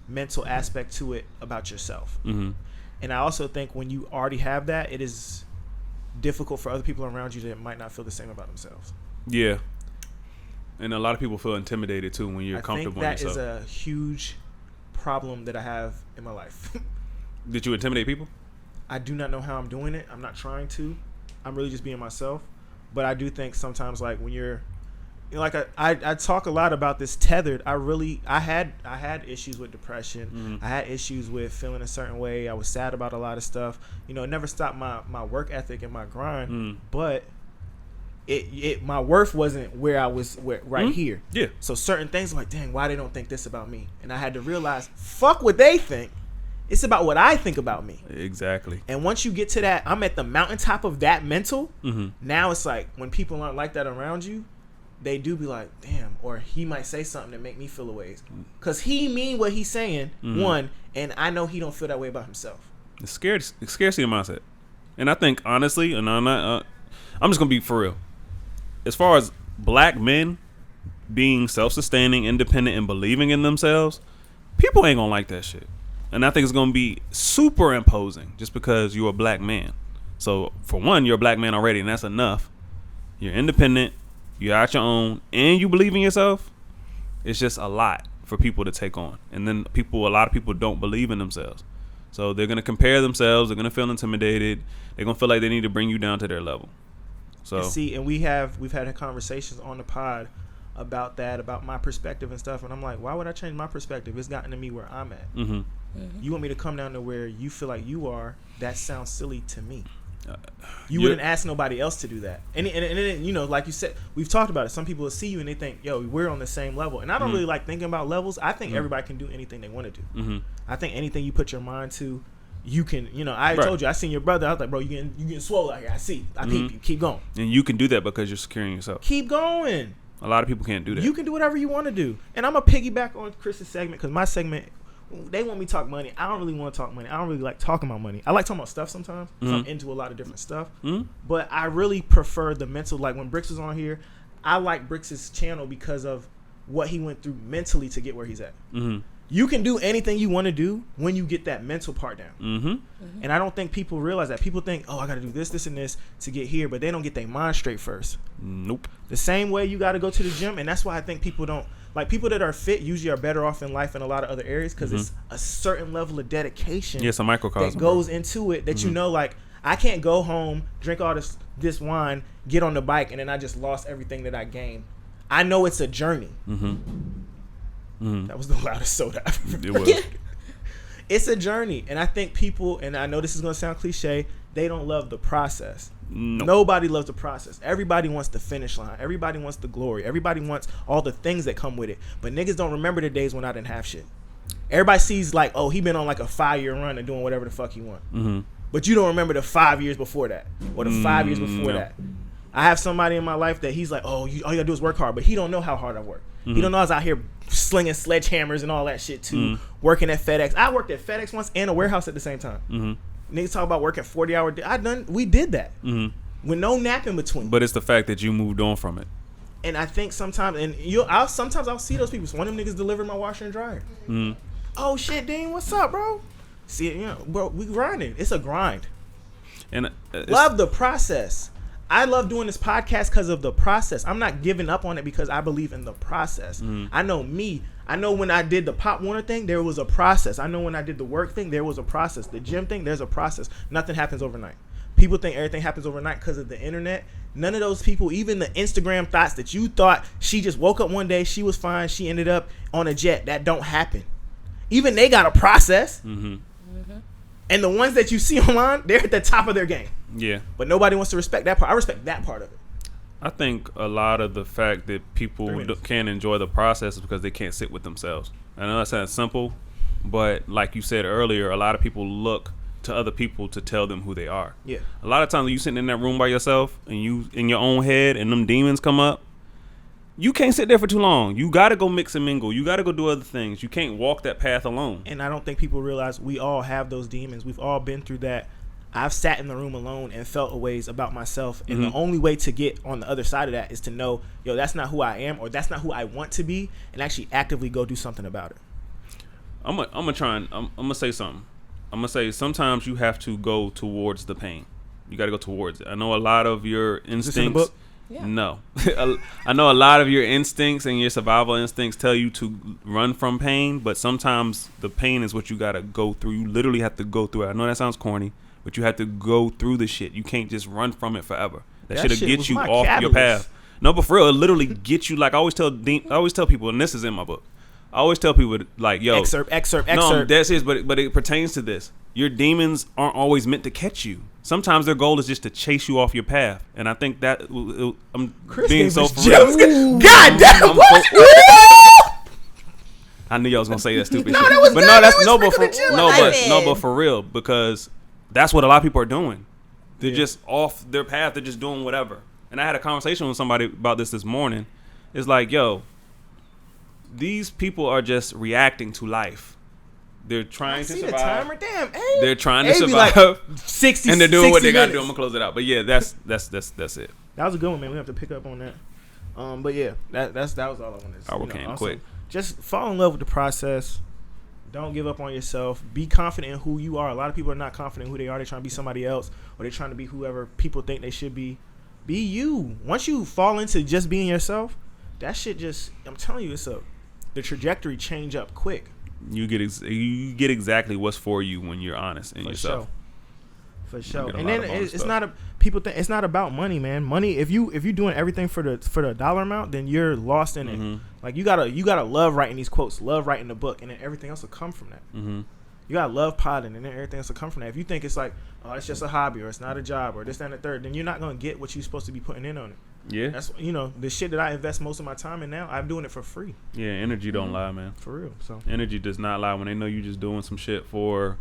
mental aspect to it about yourself. And I also think when you already have that, it is difficult for other people around you that might not feel the same about themselves. Yeah. And a lot of people feel intimidated too when you're comfortable in yourself. That is a huge problem that I have in my life. Did you intimidate people? I do not know how I'm doing it. I'm not trying to. I'm really just being myself. But I do think sometimes when you're I talk a lot about this tethered. I had issues with depression. I had issues with feeling a certain way. I was sad about a lot of stuff. It never stopped my work ethic and my grind. But my worth wasn't where I was here. Yeah. So certain things dang, why they don't think this about me? And I had to realize, fuck what they think. It's about what I think about me. Exactly. And once you get to that, I'm at the mountaintop of that mental. Mm-hmm. Now it's like when people aren't like that around you, they do be like, damn, or he might say something that make me feel a ways. Because he mean what he's saying, one, and I know he don't feel that way about himself. It's scarcity mindset. And I think, honestly, and I'm just going to be for real. As far as black men being self-sustaining, independent, and believing in themselves, people ain't going to like that shit. And I think it's going to be super imposing just because you're a black man. So, for one, you're a black man already, and that's enough. You're independent, you're out your own, and you believe in yourself. It's just a lot for people to take on. And then a lot of people don't believe in themselves. So, they're going to compare themselves. They're going to feel intimidated. They're going to feel like they need to bring you down to their level. So, and we've had conversations on the pod about that, about my perspective and stuff. And I'm like, why would I change my perspective? It's gotten to me where I'm at. Mm-hmm. You want me to come down to where you feel like you are? That sounds silly to me. You wouldn't ask nobody else to do that. And you know, like you said, we've talked about it. Some people will see you and they think, yo, we're on the same level. And I don't really like thinking about levels. I think everybody can do anything they want to do. Mm-hmm. I think anything you put your mind to, you can, you know, I told you, I seen your brother. I was like, bro, you getting swole out here. I see. I peep you. Keep going. And you can do that because you're securing yourself. Keep going. A lot of people can't do that. You can do whatever you want to do. And I'm going to piggyback on Chris's segment because my segment, they want me to talk money. I don't really want to talk money. I don't really like talking about money. I like talking about stuff sometimes. So I'm into a lot of different stuff. But I really prefer the mental. Like when Bricks was on here, I like Bricks' channel because of what he went through mentally to get where he's at. Mm-hmm. You can do anything you want to do when you get that mental part down. Mm-hmm. And I don't think people realize that. People think, oh, I got to do this, this, and this to get here. But they don't get their mind straight first. Nope. The same way you got to go to the gym. And that's why I think people don't. Like, people that are fit usually are better off in life in a lot of other areas because it's a certain level of dedication it's a microcosm that goes into it that you know, like, I can't go home, drink all this wine, get on the bike, and then I just lost everything that I gained. I know it's a journey. That was the loudest soda I've ever It was. It's a journey. And I think people, and I know this is going to sound cliche, they don't love the process. Nope. Nobody loves the process. Everybody wants the finish line. Everybody wants the glory. Everybody wants all the things that come with it. But niggas don't remember the days when I didn't have shit. Everybody sees like, oh, he been on like a 5-year run and doing whatever the fuck he want. But you don't remember the 5 years before that or the 5 years before that. I have somebody in my life that he's like, oh, all you gotta do is work hard. But he don't know how hard I work. He don't know I was out here slinging sledgehammers and all that shit too. Working at FedEx. I worked at FedEx once and a warehouse at the same time. Niggas talk about working 40-hour days. We did that. With no nap in between. But it's the fact that you moved on from it. And I think sometimes, and sometimes I'll see those people. So one of them niggas delivered my washer and dryer. Oh shit, Dean, what's up, bro? See, you know, bro, we grinding. It's a grind. And love the process. I love doing this podcast because of the process. I'm not giving up on it because I believe in the process. I know me. I know when I did the Pop Warner thing, there was a process. I know when I did the work thing, there was a process. The gym thing, there's a process. Nothing happens overnight. People think everything happens overnight because of the internet. None of those people, even the Instagram thoughts that you thought she just woke up one day, she was fine, she ended up on a jet. That don't happen. Even they got a process. And the ones that you see online, they're at the top of their game. Yeah. But nobody wants to respect that part. I respect that part of it. I think a lot of the fact that people can't enjoy the process is because they can't sit with themselves. I know that sounds simple, but like you said earlier, a lot of people look to other people to tell them who they are. Yeah. A lot of times when you sitting in that room by yourself and you in your own head and them demons come up, you can't sit there for too long. You got to go mix and mingle. You got to go do other things. You can't walk that path alone. And I don't think people realize we all have those demons. We've all been through that. I've sat in the room alone and felt a ways about myself. And the only way to get on the other side of that is to know, yo, that's not who I am or that's not who I want to be, and actually actively go do something about it. I'm gonna say something. I'm gonna say sometimes you have to go towards the pain. You got to go towards it. I know a lot of your instincts. Is this in the book? Yeah. No. I know a lot of your instincts and your survival instincts tell you to run from pain, but sometimes the pain is what you got to go through. You literally have to go through it. I know that sounds corny, but you have to go through the shit. You can't just run from it forever. That shit'll get you off your path. No, but for real, it literally gets you. Like I always tell people, and this is in my book. I always tell people, like, yo, excerpt. No, that's it. But it pertains to this. Your demons aren't always meant to catch you. Sometimes their goal is just to chase you off your path, and I think that I'm Chris being so was for real. God damn! What? I knew y'all was gonna say that stupid No, shit. that was But good. no, that's That no, was but for freaking legit. no, I but did. no, but for real, because that's what a lot of people are doing. They're Yeah. just off their path. They're just doing whatever. And I had a conversation with somebody about this morning. It's like, yo, these people are just reacting to life. They're trying to See the survive. timer, damn. Hey, They're trying to Hey, be survive, like 60, and they're doing what 60 they got to do. I'm minutes. gonna close it out. But yeah, that's it. That was a good one, man. We have to pick up on that. But yeah, that was all I wanted to say. Hour came also, quick. Just fall in love with the process. Don't give up on yourself. Be confident in who you are. A lot of people are not confident in who they are. They're trying to be somebody else, or they're trying to be whoever people think they should be. Be you. Once you fall into just being yourself, that shit just, I'm telling you, the trajectory change up quick. You get exactly what's for you when you're honest in For yourself. sure. For sure. get a And lot then of bonus it's stuff. not people think it's not about money, man. Money, if you're doing everything for the dollar amount, then you're lost in Mhm. it. Like you gotta love writing these quotes, love writing the book, and then everything else will come from that. Mm-hmm. You gotta love potting, and then everything else will come from that. If you think it's like, oh, it's just a hobby or it's not a job or this, that, and the third, then you're not gonna get what you're supposed to be putting in on it. Yeah. That's the shit that I invest most of my time in now. I'm doing it for free, Yeah. Energy don't lie, man. for real. So Energy does not lie. When they know you just doing some shit for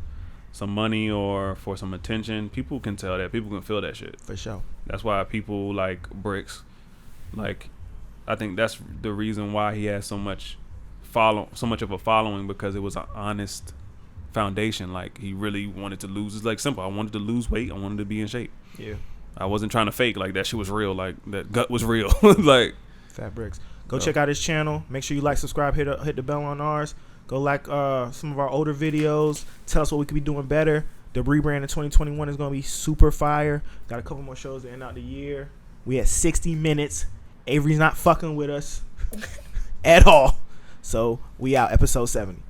some money or for some attention, people can tell that. People can feel that shit. for sure. That's why people like Bricks. Like, I think that's the reason why he has so much of a following, because it was an honest foundation. Like, he really wanted to lose. It's like simple. I wanted to lose weight. I wanted to be in shape. Yeah. I wasn't trying to fake. Like, that shit was real. Like, that gut was real. Like, Fat Bricks. Go So. check out his channel. Make sure you like, subscribe, hit the bell on ours. Go like some of our older videos. Tell us what we could be doing better. The rebrand in 2021 is going to be super fire. Got a couple more shows to end out the year. We had 60 minutes. Avery's not fucking with us at all. So we out, episode 70.